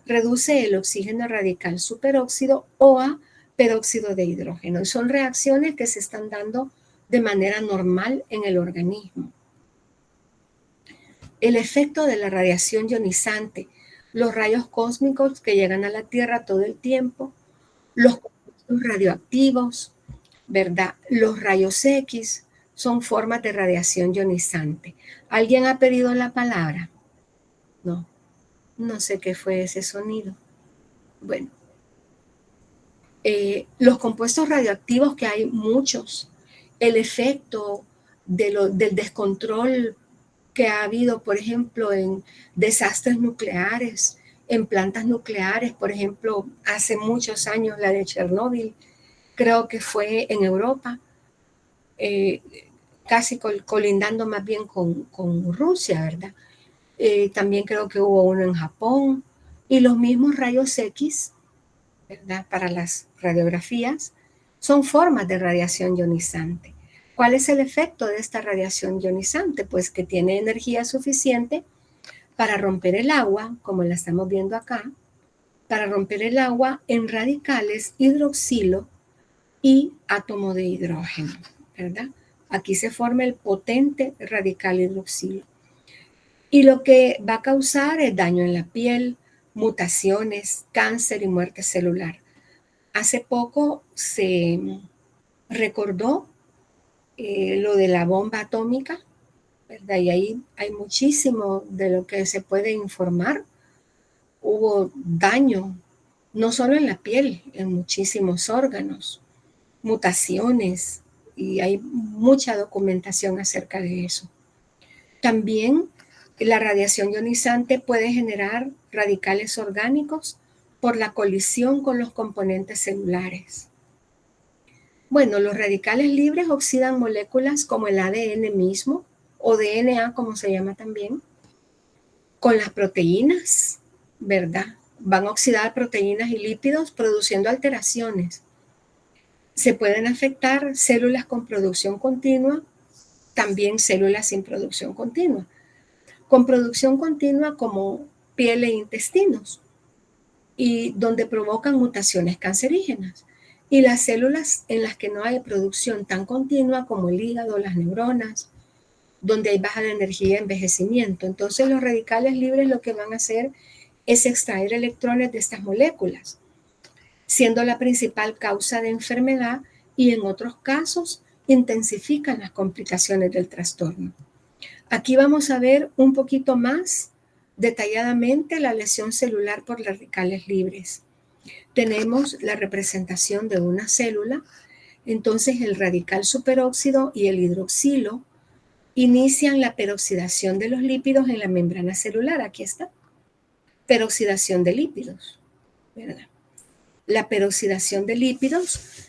reduce el oxígeno radical superóxido o a peróxido de hidrógeno. Y son reacciones que se están dando de manera normal en el organismo. El efecto de la radiación ionizante, los rayos cósmicos que llegan a la Tierra todo el tiempo, los compuestos radioactivos, ¿verdad? Los rayos X son formas de radiación ionizante. ¿Alguien ha pedido la palabra? No. No sé qué fue ese sonido. Bueno, los compuestos radioactivos, que hay muchos, el efecto del descontrol que ha habido, por ejemplo, en desastres nucleares, en plantas nucleares, por ejemplo, hace muchos años la de Chernóbil, creo que fue en Europa, eh, casi colindando más bien con Rusia, ¿verdad? También creo que hubo uno en Japón, y los mismos rayos X, ¿verdad? Para las radiografías, son formas de radiación ionizante. ¿Cuál es el efecto de esta radiación ionizante? Pues que tiene energía suficiente para romper el agua, como la estamos viendo acá, para romper el agua en radicales hidroxilo y átomo de hidrógeno, ¿verdad? Aquí se forma el potente radical hidroxilo. Y lo que va a causar es daño en la piel, mutaciones, cáncer y muerte celular. Hace poco se recordó lo de la bomba atómica, ¿verdad? Y ahí hay muchísimo de lo que se puede informar. Hubo daño, no solo en la piel, en muchísimos órganos, mutaciones, y hay mucha documentación acerca de eso. También la radiación ionizante puede generar radicales orgánicos por la colisión con los componentes celulares. Bueno, los radicales libres oxidan moléculas como el ADN mismo, o DNA como se llama también, con las proteínas, ¿verdad? Van a oxidar proteínas y lípidos produciendo alteraciones. Se pueden afectar células con producción continua, también células sin producción continua. Con producción continua como piel e intestinos, y donde provocan mutaciones cancerígenas. Y las células en las que no hay producción tan continua como el hígado, las neuronas, donde hay baja de energía y envejecimiento. Entonces los radicales libres lo que van a hacer es extraer electrones de estas moléculas, siendo la principal causa de enfermedad, y en otros casos intensifican las complicaciones del trastorno. Aquí vamos a ver un poquito más detalladamente la lesión celular por radicales libres. Tenemos la representación de una célula, entonces el radical superóxido y el hidroxilo inician la peroxidación de los lípidos en la membrana celular. Aquí está, peroxidación de lípidos, ¿verdad? La peroxidación de lípidos,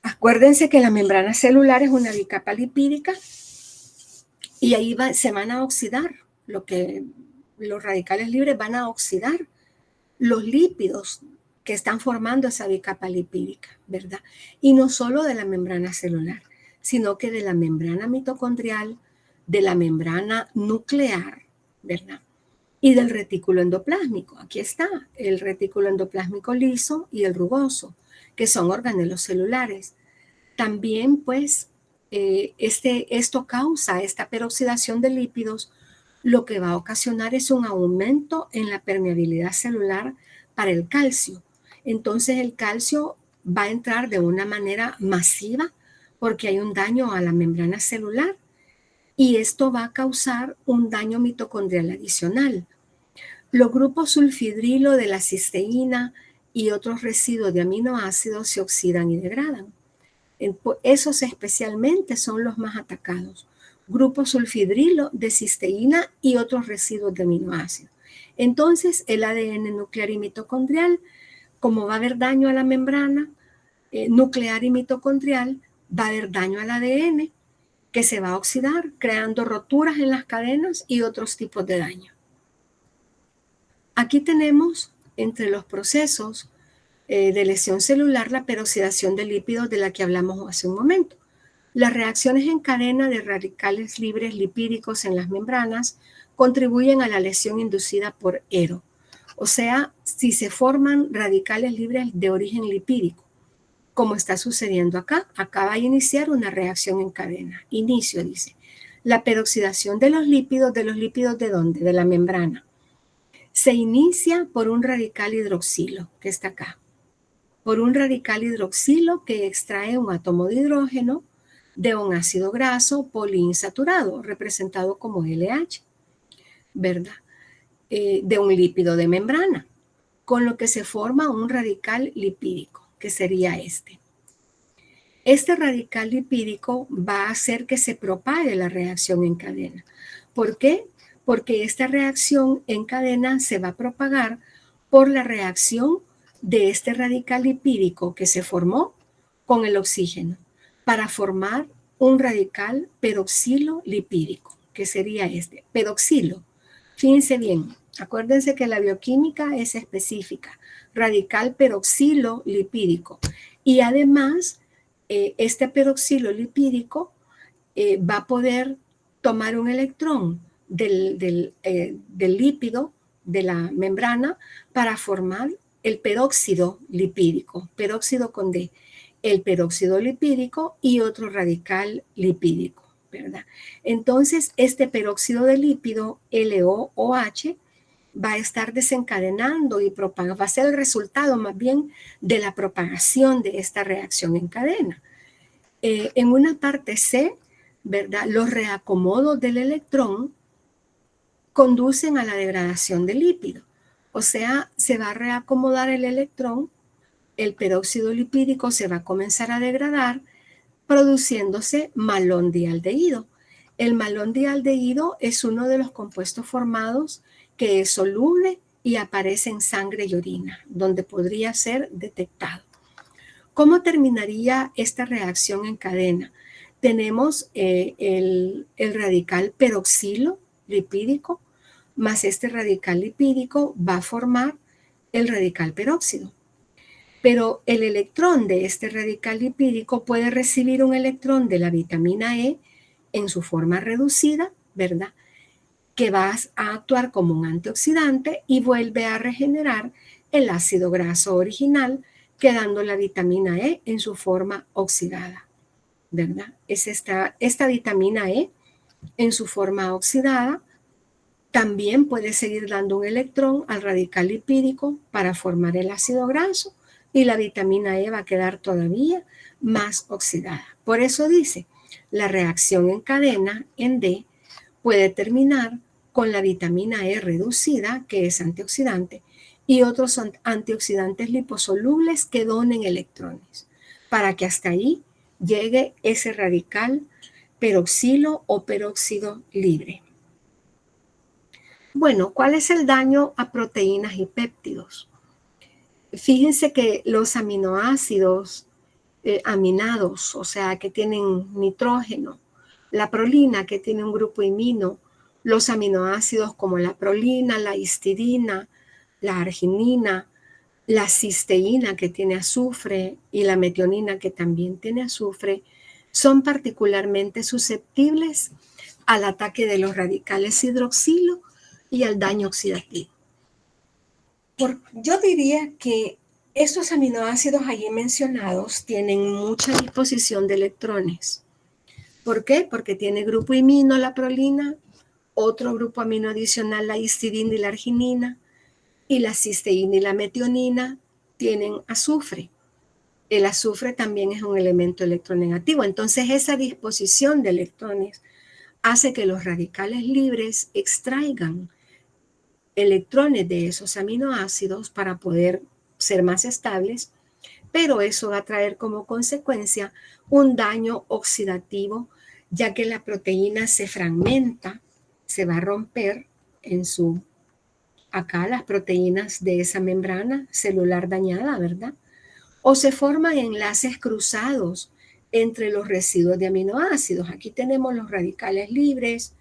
acuérdense que la membrana celular es una bicapa lipídica, y ahí se van a oxidar, los radicales libres van a oxidar los lípidos que están formando esa bicapa lipídica, ¿verdad? Y no solo de la membrana celular, sino que de la membrana mitocondrial, de la membrana nuclear, ¿verdad? Y del retículo endoplásmico. Aquí está el retículo endoplásmico liso y el rugoso, que son organelos celulares. También, pues, esto causa esta peroxidación de lípidos, lo que va a ocasionar es un aumento en la permeabilidad celular para el calcio. Entonces el calcio va a entrar de una manera masiva porque hay un daño a la membrana celular, y esto va a causar un daño mitocondrial adicional. Los grupos sulfidrilo de la cisteína y otros residuos de aminoácidos se oxidan y degradan. Esos especialmente son los más atacados. Grupo sulfidrilo de cisteína y otros residuos de aminoácidos. Entonces, el ADN nuclear y mitocondrial, como va a haber daño a la membrana nuclear y mitocondrial, va a haber daño al ADN que se va a oxidar, creando roturas en las cadenas y otros tipos de daño. Aquí tenemos entre los procesos de lesión celular la peroxidación de lípidos de la que hablamos hace un momento. Las reacciones en cadena de radicales libres lipídicos en las membranas contribuyen a la lesión inducida por ERO. O sea, si se forman radicales libres de origen lipídico, como está sucediendo acá, acaba de iniciar una reacción en cadena. Inicio, dice. La peroxidación de los lípidos ¿de dónde? De la membrana. Se inicia por un radical hidroxilo, que está acá. Por un radical hidroxilo que extrae un átomo de hidrógeno de un ácido graso poliinsaturado, representado como LH, ¿verdad? de un lípido de membrana, con lo que se forma un radical lipídico, que sería este. Este radical lipídico va a hacer que se propague la reacción en cadena. ¿Por qué? Porque esta reacción en cadena se va a propagar por la reacción de este radical lipídico que se formó con el oxígeno para formar un radical peroxilo lipídico, que sería este, peroxilo. Fíjense bien, acuérdense que la bioquímica es específica, radical peroxilo lipídico. Y además, este peroxilo lipídico va a poder tomar un electrón del lípido de la membrana para formar el peróxido lipídico, peróxido con D, el peróxido lipídico y otro radical lipídico, ¿verdad? Entonces, este peróxido de lípido, LOOH, va a estar desencadenando y va a ser el resultado más bien de la propagación de esta reacción en cadena. En una parte C, ¿verdad? Los reacomodos del electrón conducen a la degradación del lípido. O sea, se va a reacomodar el electrón, el peróxido lipídico se va a comenzar a degradar, produciéndose malondialdehído. El malondialdehído es uno de los compuestos formados que es soluble y aparece en sangre y orina, donde podría ser detectado. ¿Cómo terminaría esta reacción en cadena? Tenemos el radical peroxilo lipídico, más este radical lipídico va a formar el radical peróxido. Pero el electrón de este radical lipídico puede recibir un electrón de la vitamina E en su forma reducida, ¿verdad? Que va a actuar como un antioxidante y vuelve a regenerar el ácido graso original, quedando la vitamina E en su forma oxidada, ¿verdad? Es esta vitamina E en su forma oxidada también puede seguir dando un electrón al radical lipídico para formar el ácido graso y la vitamina E va a quedar todavía más oxidada. Por eso dice, la reacción en cadena en D puede terminar con la vitamina E reducida, que es antioxidante, y otros antioxidantes liposolubles que donen electrones, para que hasta ahí llegue ese radical peroxilo o peróxido libre. Bueno, ¿cuál es el daño a proteínas y péptidos? Fíjense que los aminoácidos aminados, o sea, que tienen nitrógeno, la prolina, que tiene un grupo imino, los aminoácidos como la prolina, la histidina, la arginina, la cisteína, que tiene azufre, y la metionina, que también tiene azufre, son particularmente susceptibles al ataque de los radicales hidroxilo y al daño oxidativo. Yo diría que estos aminoácidos allí mencionados tienen mucha disposición de electrones. ¿Por qué? Porque tiene grupo imino la prolina, otro grupo amino adicional la histidina y la arginina, y la cisteína y la metionina tienen azufre. El azufre también es un elemento electronegativo. Entonces, esa disposición de electrones hace que los radicales libres extraigan electrones de esos aminoácidos para poder ser más estables, pero eso va a traer como consecuencia un daño oxidativo, ya que la proteína se fragmenta, se va a romper en su, acá las proteínas de esa membrana celular dañada, ¿verdad? O se forman enlaces cruzados entre los residuos de aminoácidos. Aquí tenemos los radicales libres,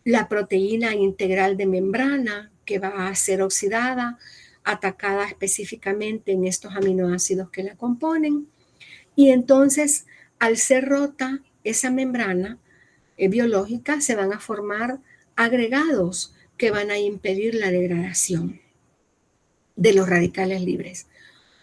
la proteína integral de membrana que va a ser oxidada, atacada específicamente en estos aminoácidos que la componen. Y entonces, al ser rota esa membrana biológica, se van a formar agregados que van a impedir la degradación de los radicales libres.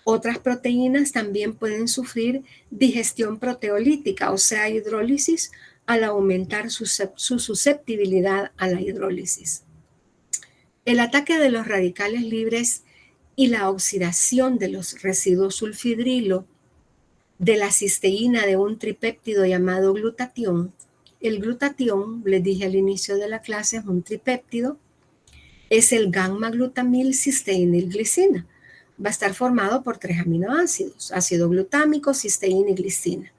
Otras proteínas también pueden sufrir digestión proteolítica, o sea, hidrólisis, al aumentar su susceptibilidad a la hidrólisis. El ataque de los radicales libres y la oxidación de los residuos sulfidrilo de la cisteína de un tripéptido llamado glutatión. El glutatión, les dije al inicio de la clase, es un tripéptido es el gamma-glutamil cisteinilglicina. Va a estar formado por 3 aminoácidos, ácido glutámico, cisteína y glicina.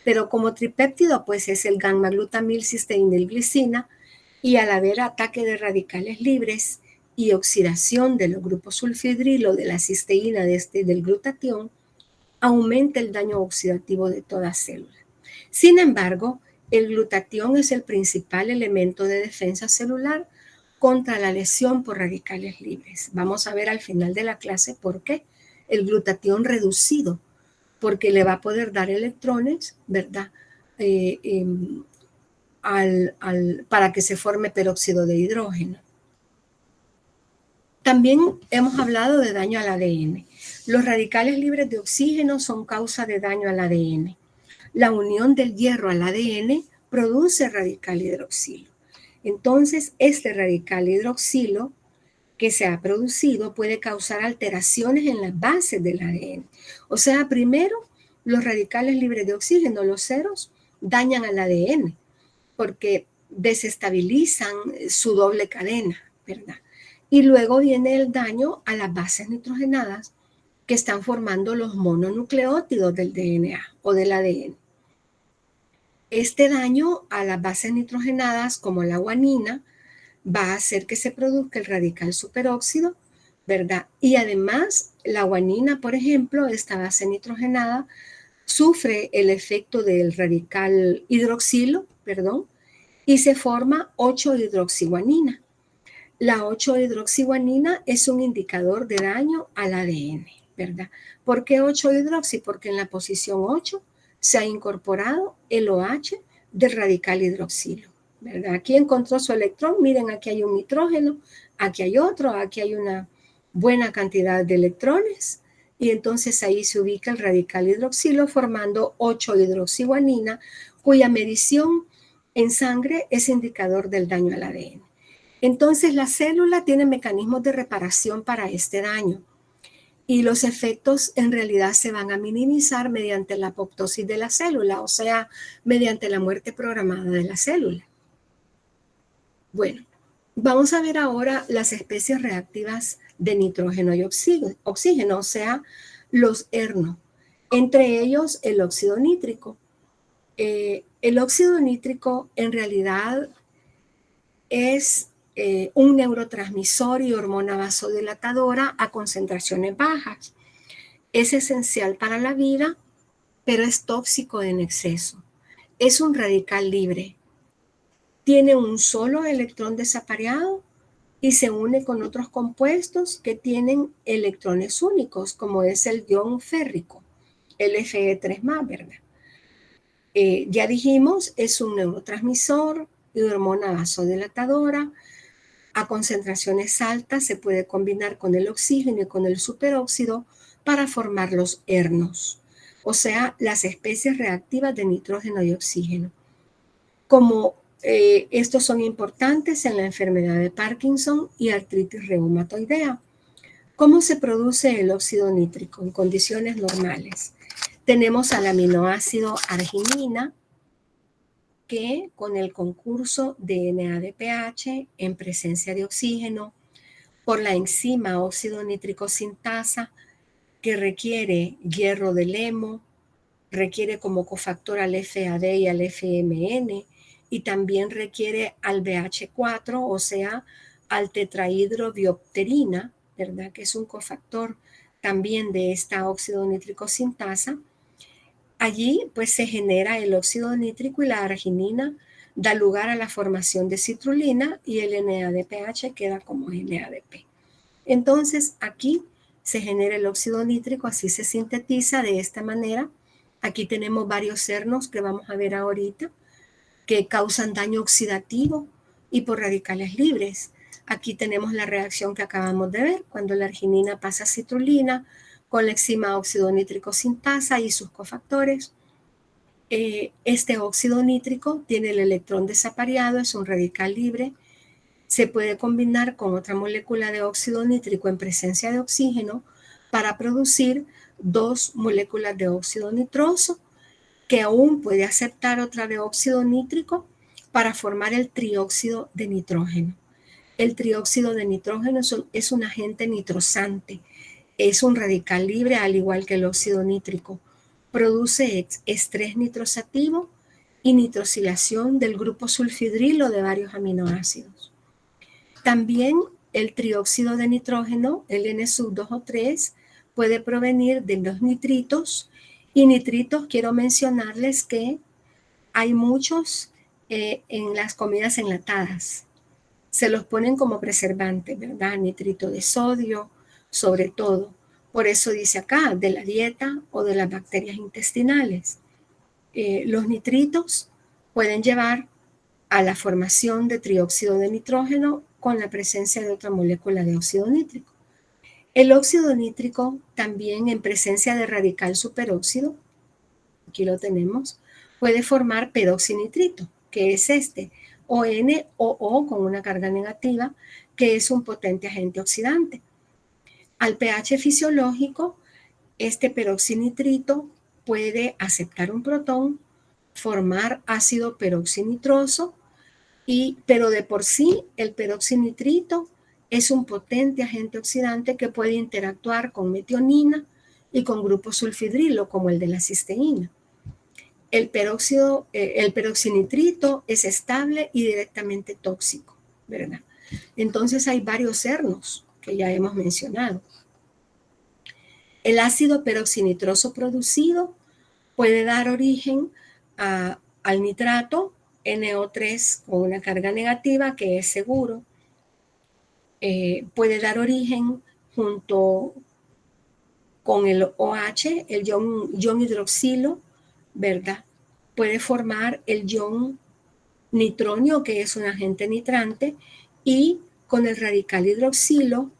Pero como tripéptido, pues es el gamma-glutamil cisteinilglicina, y al haber ataque de radicales libres y oxidación de los grupos sulfidrilo de la cisteína del glutatión, aumenta el daño oxidativo de toda célula. Sin embargo, el glutatión es el principal elemento de defensa celular contra la lesión por radicales libres. Vamos a ver al final de la clase por qué. El glutatión reducido, porque le va a poder dar electrones, ¿verdad? Para que se forme peróxido de hidrógeno. También hemos hablado de daño al ADN. Los radicales libres de oxígeno son causa de daño al ADN. La unión del hierro al ADN produce radical hidroxilo. Entonces, este radical hidroxilo que se ha producido puede causar alteraciones en las bases del ADN. O sea, primero, los radicales libres de oxígeno, los ceros, dañan al ADN porque desestabilizan su doble cadena, ¿verdad? Y luego viene el daño a las bases nitrogenadas que están formando los mononucleótidos del DNA o del ADN. Este daño a las bases nitrogenadas, como la guanina, va a hacer que se produzca el radical superóxido, ¿verdad? Y además, la guanina, por ejemplo, esta base nitrogenada, sufre el efecto del radical hidroxilo, y se forma 8-hidroxiguanina. La 8-hidroxiguanina es un indicador de daño al ADN, ¿verdad? ¿Por qué 8-hidroxi? Porque en la posición 8 se ha incorporado el OH del radical hidroxilo, ¿verdad? Aquí encontró su electrón, miren, aquí hay un nitrógeno, aquí hay otro, aquí hay una buena cantidad de electrones, y entonces ahí se ubica el radical hidroxilo formando 8-hidroxiguanina, cuya medición en sangre es indicador del daño al ADN. Entonces la célula tiene mecanismos de reparación para este daño y los efectos en realidad se van a minimizar mediante la apoptosis de la célula, o sea, mediante la muerte programada de la célula. Bueno, vamos a ver ahora las especies reactivas de nitrógeno y oxígeno, o sea, los ERNO. Entre ellos el óxido nítrico. El óxido nítrico en realidad es un neurotransmisor y hormona vasodilatadora a concentraciones bajas. Es esencial para la vida, pero es tóxico en exceso. Es un radical libre. Tiene un solo electrón desapareado y se une con otros compuestos que tienen electrones únicos, como es el ion férrico, el Fe3+, ¿verdad? Ya dijimos, es un neurotransmisor y hormona vasodilatadora. A concentraciones altas se puede combinar con el oxígeno y con el superóxido para formar los ERNOS, o sea, las especies reactivas de nitrógeno y oxígeno. Como estos son importantes en la enfermedad de Parkinson y artritis reumatoidea. ¿Cómo se produce el óxido nítrico en condiciones normales? Tenemos al aminoácido arginina, que con el concurso de NADPH en presencia de oxígeno, por la enzima óxido nítrico sintasa, que requiere hierro de lemo, requiere como cofactor al FAD y al FMN, y también requiere al BH4, o sea, al tetrahidrobiopterina, ¿verdad? Que es un cofactor también de esta óxido nítrico sintasa. Allí pues se genera el óxido nítrico y la arginina da lugar a la formación de citrulina y el NADPH queda como NADP. Entonces aquí se genera el óxido nítrico, así se sintetiza de esta manera. Aquí tenemos varios ERNOS que vamos a ver ahorita que causan daño oxidativo y por radicales libres. Aquí tenemos la reacción que acabamos de ver cuando la arginina pasa a citrulina con la enzima óxido nítrico sintasa y sus cofactores. Este óxido nítrico tiene el electrón desapareado, es un radical libre. Se puede combinar con otra molécula de óxido nítrico en presencia de oxígeno para producir 2 moléculas de óxido nitroso, que aún puede aceptar otra de óxido nítrico para formar el trióxido de nitrógeno. El trióxido de nitrógeno es un agente nitrosante, es un radical libre al igual que el óxido nítrico. Produce estrés nitrosativo y nitrosilación del grupo sulfidrilo de varios aminoácidos. También el trióxido de nitrógeno, el N-2 o 3, puede provenir de los nitritos. Y nitritos, quiero mencionarles que hay muchos en las comidas enlatadas. Se los ponen como preservante, ¿verdad? Nitrito de sodio, sobre todo. Por eso dice acá, de la dieta o de las bacterias intestinales. Los nitritos pueden llevar a la formación de trióxido de nitrógeno con la presencia de otra molécula de óxido nítrico. El óxido nítrico también en presencia de radical superóxido, aquí lo tenemos, puede formar peroxinitrito, que es este, o NOO con una carga negativa, que es un potente agente oxidante. Al pH fisiológico, este peroxinitrito puede aceptar un protón, formar ácido peroxinitroso, pero de por sí el peroxinitrito es un potente agente oxidante que puede interactuar con metionina y con grupos sulfidrilo como el de la cisteína. El peroxinitrito es estable y directamente tóxico, ¿verdad? Entonces hay varios cernos que ya hemos mencionado. El ácido peroxinitroso producido puede dar origen al nitrato NO3 con una carga negativa que es seguro. Puede dar origen junto con el OH, el ion hidroxilo, ¿verdad? Puede formar el ion nitronio, que es un agente nitrante, y con el radical hidroxilo,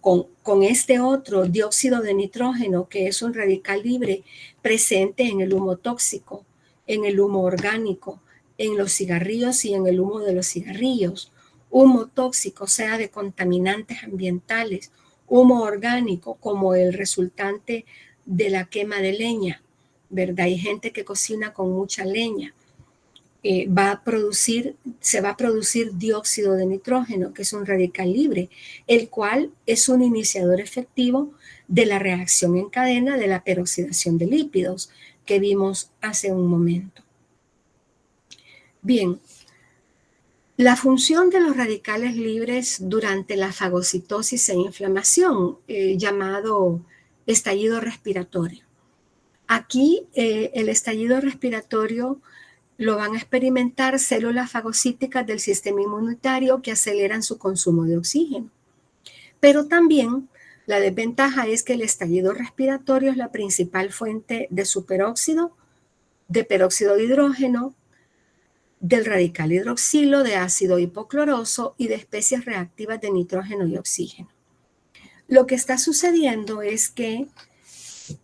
con este otro dióxido de nitrógeno, que es un radical libre presente en el humo tóxico, en el humo orgánico, en los cigarrillos y en el humo de los cigarrillos. Humo tóxico, sea de contaminantes ambientales, humo orgánico como el resultante de la quema de leña, ¿verdad? Hay gente que cocina con mucha leña. Se va a producir dióxido de nitrógeno, que es un radical libre, el cual es un iniciador efectivo de la reacción en cadena de la peroxidación de lípidos que vimos hace un momento. Bien, la función de los radicales libres durante la fagocitosis e inflamación, llamado estallido respiratorio. Aquí el estallido respiratorio lo van a experimentar células fagocíticas del sistema inmunitario que aceleran su consumo de oxígeno. Pero también la desventaja es que el estallido respiratorio es la principal fuente de superóxido, de peróxido de hidrógeno, del radical hidroxilo, de ácido hipocloroso y de especies reactivas de nitrógeno y oxígeno. Lo que está sucediendo es que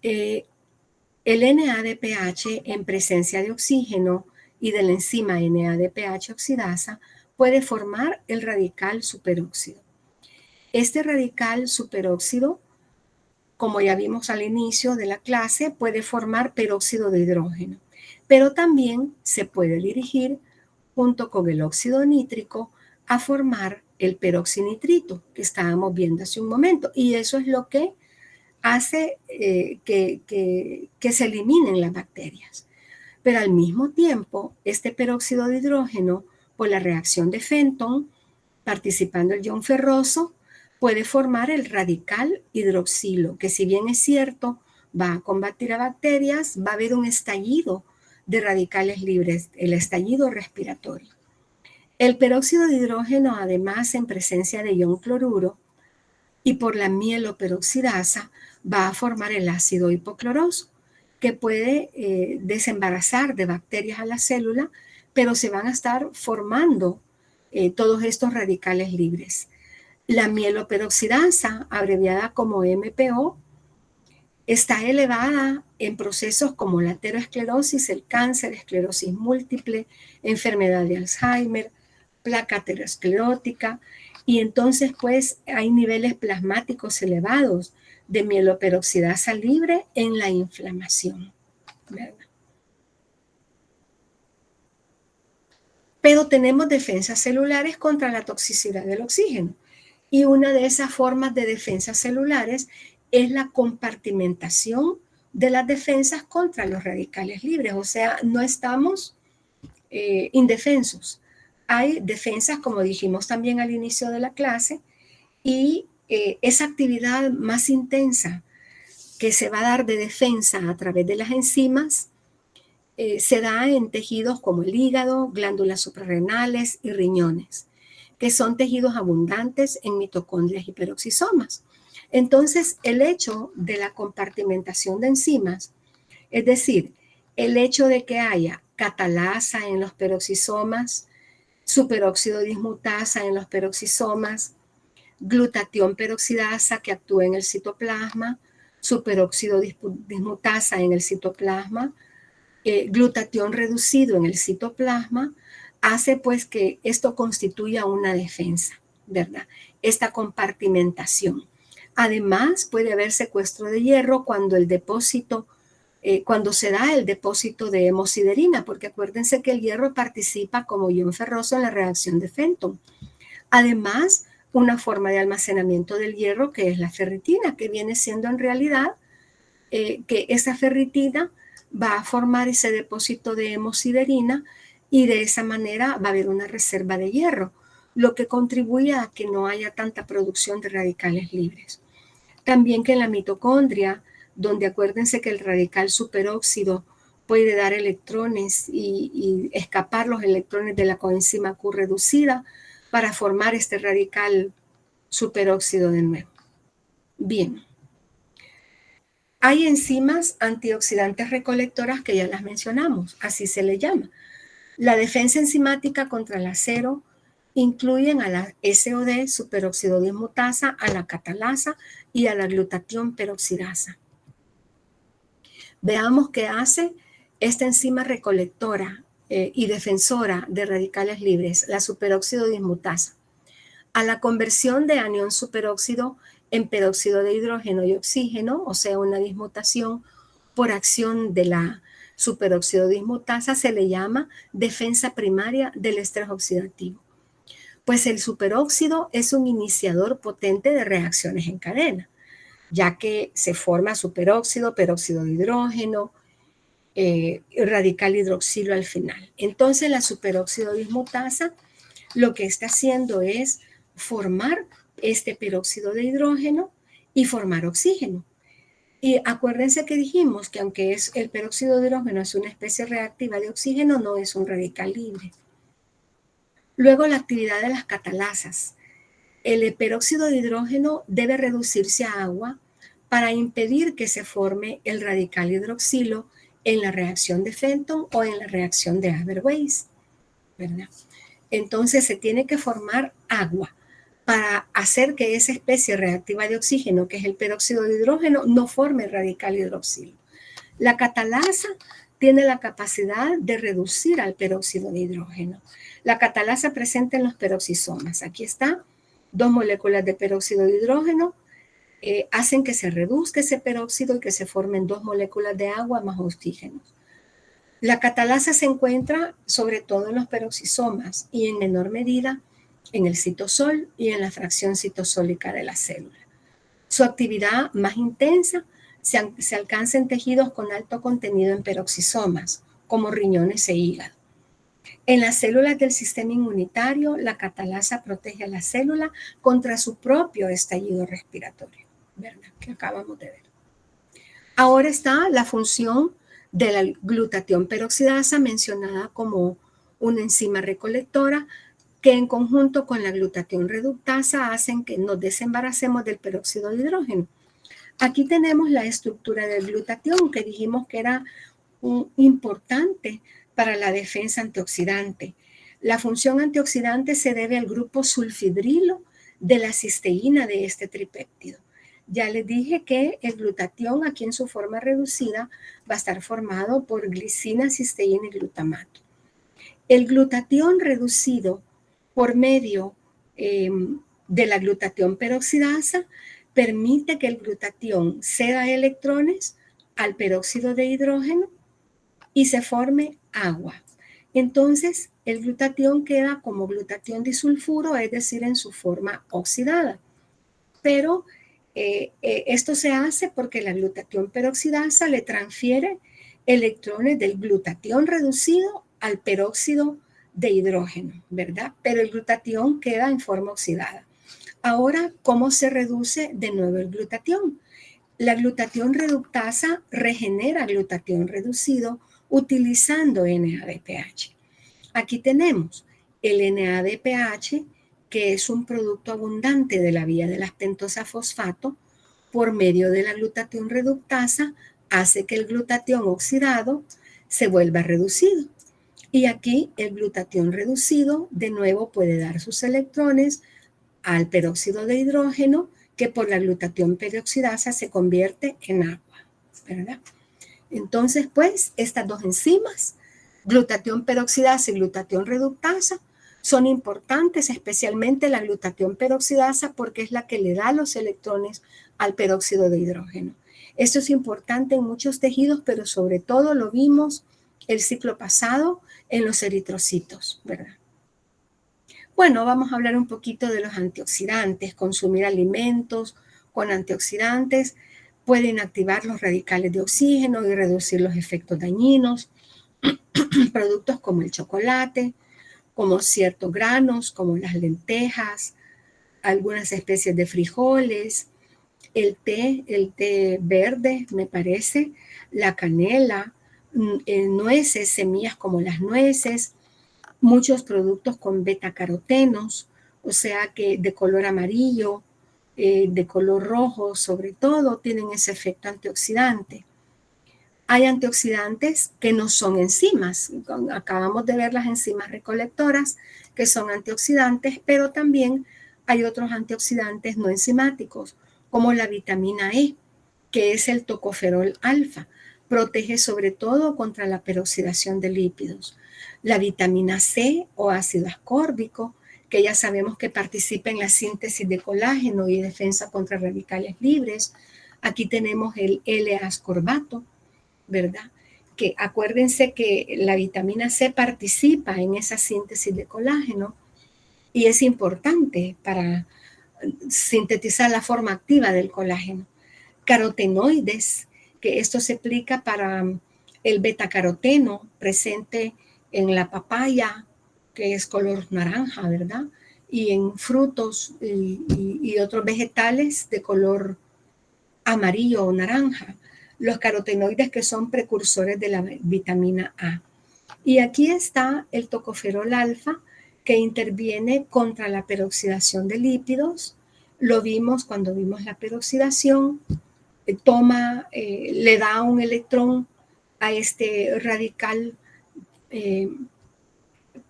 el NADPH en presencia de oxígeno y de la enzima NADPH oxidasa puede formar el radical superóxido. Este radical superóxido, como ya vimos al inicio de la clase, puede formar peróxido de hidrógeno, pero también se puede dirigir junto con el óxido nítrico a formar el peroxinitrito que estábamos viendo hace un momento, y eso es lo que hace que se eliminen las bacterias. Pero al mismo tiempo, este peróxido de hidrógeno, por la reacción de Fenton, participando el ion ferroso, puede formar el radical hidroxilo, que si bien es cierto, va a combatir a bacterias, va a haber un estallido de radicales libres, el estallido respiratorio. El peróxido de hidrógeno, además, en presencia de ion cloruro y por la mieloperoxidasa, va a formar el ácido hipocloroso, que puede desembarazar de bacterias a la célula, pero se van a estar formando todos estos radicales libres. La mieloperoxidasa, abreviada como MPO, está elevada en procesos como la aterosclerosis, el cáncer, esclerosis múltiple, enfermedad de Alzheimer, placa aterosclerótica, y entonces pues hay niveles plasmáticos elevados de mieloperoxidasa libre en la inflamación, ¿verdad? Pero tenemos defensas celulares contra la toxicidad del oxígeno. Y una de esas formas de defensas celulares es la compartimentación de las defensas contra los radicales libres. O sea, no estamos indefensos. Hay defensas, como dijimos también al inicio de la clase, y esa actividad más intensa que se va a dar de defensa a través de las enzimas se da en tejidos como el hígado, glándulas suprarrenales y riñones, que son tejidos abundantes en mitocondrias y peroxisomas. Entonces, el hecho de la compartimentación de enzimas, es decir, el hecho de que haya catalasa en los peroxisomas, superóxido dismutasa en los peroxisomas, glutatión peroxidasa que actúa en el citoplasma, superóxido dismutasa en el citoplasma, glutatión reducido en el citoplasma, hace pues que esto constituya una defensa, ¿verdad? Esta compartimentación. Además, puede haber secuestro de hierro cuando el depósito, cuando se da el depósito de hemosiderina, porque acuérdense que el hierro participa como ion ferroso en la reacción de Fenton. Además, una forma de almacenamiento del hierro que es la ferritina, que viene siendo en realidad que esa ferritina va a formar ese depósito de hemosiderina y de esa manera va a haber una reserva de hierro, lo que contribuye a que no haya tanta producción de radicales libres. También que en la mitocondria, donde acuérdense que el radical superóxido puede dar electrones y escapar los electrones de la coenzima Q reducida para formar este radical superóxido de nuevo. Bien. Hay enzimas antioxidantes recolectoras que ya las mencionamos, así se le llama. La defensa enzimática contra el acero incluyen a la SOD, superóxido dismutasa, a la catalasa y a la glutatión peroxidasa. Veamos qué hace esta enzima recolectora y defensora de radicales libres, la superóxido dismutasa. A la conversión de anión superóxido en peróxido de hidrógeno y oxígeno, o sea, una dismutación por acción de la superóxido dismutasa, se le llama defensa primaria del estrés oxidativo. Pues el superóxido es un iniciador potente de reacciones en cadena, ya que se forma superóxido, peróxido de hidrógeno, radical hidroxilo al final. Entonces la superóxido dismutasa lo que está haciendo es formar este peróxido de hidrógeno y formar oxígeno. Y acuérdense que dijimos que aunque el peróxido de hidrógeno es una especie reactiva de oxígeno, no es un radical libre. Luego la actividad de las catalasas. El peróxido de hidrógeno debe reducirse a agua para impedir que se forme el radical hidroxilo en la reacción de Fenton o en la reacción de Haber-Weiss, ¿verdad? Entonces se tiene que formar agua para hacer que esa especie reactiva de oxígeno, que es el peróxido de hidrógeno, no forme el radical hidroxilo. La catalasa tiene la capacidad de reducir al peróxido de hidrógeno. La catalasa presente en los peroxisomas. Aquí está, 2 moléculas de peróxido de hidrógeno hacen que se reduzca ese peróxido y que se formen 2 moléculas de agua más oxígeno. La catalasa se encuentra sobre todo en los peroxisomas y en menor medida en el citosol y en la fracción citosólica de la célula. Su actividad más intensa se alcanza en tejidos con alto contenido en peroxisomas, como riñones e hígado. En las células del sistema inmunitario, la catalasa protege a la célula contra su propio estallido respiratorio, ¿verdad? Que acabamos de ver. Ahora está la función de la glutatión peroxidasa mencionada como una enzima recolectora que en conjunto con la glutatión reductasa hacen que nos desembaracemos del peróxido de hidrógeno. Aquí tenemos la estructura del glutatión que dijimos que era importante para la defensa antioxidante. La función antioxidante se debe al grupo sulfidrilo de la cisteína de este tripéptido. Ya les dije que el glutatión aquí en su forma reducida va a estar formado por glicina, cisteína y glutamato. El glutatión reducido por medio de la glutatión peroxidasa permite que el glutatión ceda electrones al peróxido de hidrógeno y se forme agua. Entonces, el glutatión queda como glutatión disulfuro, es decir, en su forma oxidada. Pero esto se hace porque la glutatión peroxidasa le transfiere electrones del glutatión reducido al peróxido de hidrógeno, ¿verdad? Pero el glutatión queda en forma oxidada. Ahora, ¿cómo se reduce de nuevo el glutatión? La glutatión reductasa regenera glutatión reducido utilizando NADPH. Aquí tenemos el NADPH, que es un producto abundante de la vía de las pentosas fosfato, por medio de la glutatión reductasa, hace que el glutatión oxidado se vuelva reducido. Y aquí el glutatión reducido de nuevo puede dar sus electrones al peróxido de hidrógeno, que por la glutatión peroxidasa se convierte en agua, ¿verdad? Entonces, pues, estas dos enzimas, glutatión peroxidasa y glutatión reductasa, son importantes, especialmente la glutatión peroxidasa, porque es la que le da los electrones al peróxido de hidrógeno. Esto es importante en muchos tejidos, pero sobre todo lo vimos el ciclo pasado en los eritrocitos, ¿verdad? Bueno, vamos a hablar un poquito de los antioxidantes. Consumir alimentos con antioxidantes pueden activar los radicales de oxígeno y reducir los efectos dañinos. Productos como el chocolate, como ciertos granos, como las lentejas, algunas especies de frijoles, el té verde, me parece, la canela, nueces, semillas como las nueces, muchos productos con betacarotenos, o sea que de color amarillo, de color rojo, sobre todo, tienen ese efecto antioxidante. Hay antioxidantes que no son enzimas. Acabamos de ver las enzimas recolectoras que son antioxidantes, pero también hay otros antioxidantes no enzimáticos, como la vitamina E, que es el tocoferol alfa. Protege sobre todo contra la peroxidación de lípidos. La vitamina C o ácido ascórbico, que ya sabemos que participa en la síntesis de colágeno y defensa contra radicales libres. Aquí tenemos el L-ascorbato, ¿verdad? Que acuérdense que la vitamina C participa en esa síntesis de colágeno y es importante para sintetizar la forma activa del colágeno. Carotenoides, que esto se aplica para el betacaroteno presente en la papaya, que es color naranja, ¿verdad? Y en frutos y otros vegetales de color amarillo o naranja. Los carotenoides que son precursores de la vitamina A. Y aquí está el tocoferol alfa, que interviene contra la peroxidación de lípidos. Lo vimos cuando vimos la peroxidación. Le da un electrón a este radical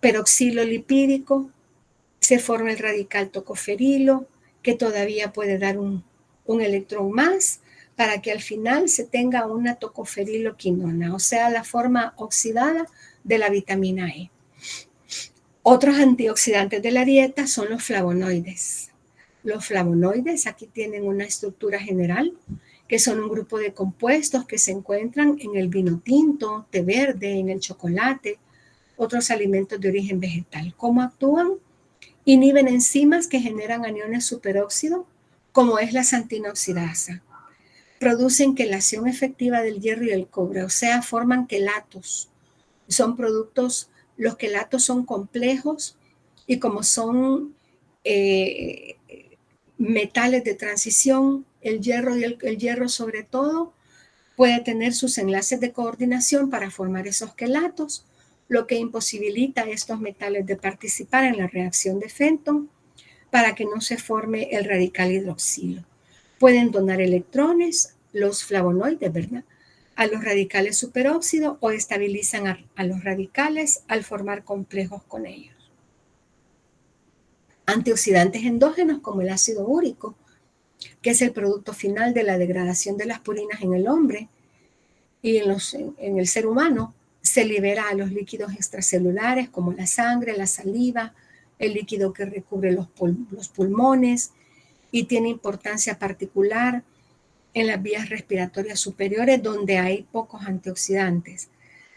peroxilo lipídico, se forma el radical tocoferilo, que todavía puede dar un electrón más para que al final se tenga una tocoferiloquinona, o sea, la forma oxidada de la vitamina E. Otros antioxidantes de la dieta son los flavonoides. Los flavonoides aquí tienen una estructura general, que son un grupo de compuestos que se encuentran en el vino tinto, té verde, en el chocolate, otros alimentos de origen vegetal. ¿Cómo actúan? Inhiben enzimas que generan aniones superóxido, como es la santina oxidasa. Producen quelación efectiva del hierro y el cobre, o sea, forman quelatos. Son productos, los quelatos son complejos y como son metales de transición, el hierro y el hierro sobre todo puede tener sus enlaces de coordinación para formar esos quelatos, lo que imposibilita a estos metales de participar en la reacción de Fenton para que no se forme el radical hidroxilo. Pueden donar electrones, los flavonoides, ¿verdad?, a los radicales superóxido o estabilizan a los radicales al formar complejos con ellos. Antioxidantes endógenos como el ácido úrico, que es el producto final de la degradación de las purinas en el hombre y en el ser humano, se libera a los líquidos extracelulares como la sangre, la saliva, el líquido que recubre los pulmones y tiene importancia particular en las vías respiratorias superiores donde hay pocos antioxidantes.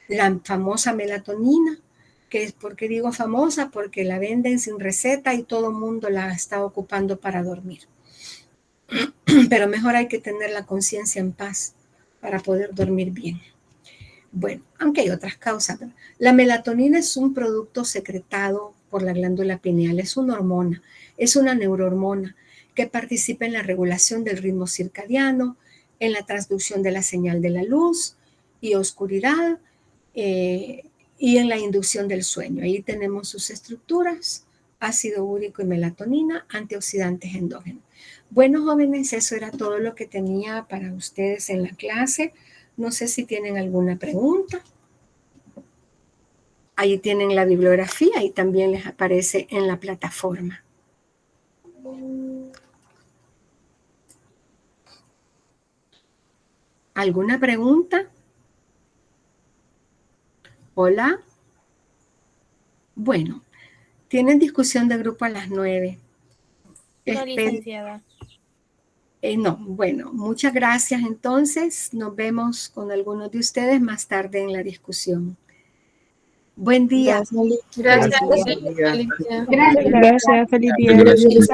La famosa melatonina, ¿Por qué digo famosa? Porque la venden sin receta y todo el mundo la está ocupando para dormir. Pero mejor hay que tener la conciencia en paz para poder dormir bien. Bueno, aunque hay otras causas. La melatonina es un producto secretado por la glándula pineal, es una hormona, es una neurohormona que participa en la regulación del ritmo circadiano, en la transducción de la señal de la luz y oscuridad, y en la inducción del sueño. Ahí tenemos sus estructuras: ácido úrico y melatonina, antioxidantes endógenos. Bueno, jóvenes, eso era todo lo que tenía para ustedes en la clase. No sé si tienen alguna pregunta. Ahí tienen la bibliografía y también les aparece en la plataforma. ¿Alguna pregunta? Hola. Bueno, tienen discusión de grupo a las 9. No, licenciada. No, bueno, muchas gracias entonces. Nos vemos con algunos de ustedes más tarde en la discusión. Buen día. Gracias. Gracias, feliz día. Gracias.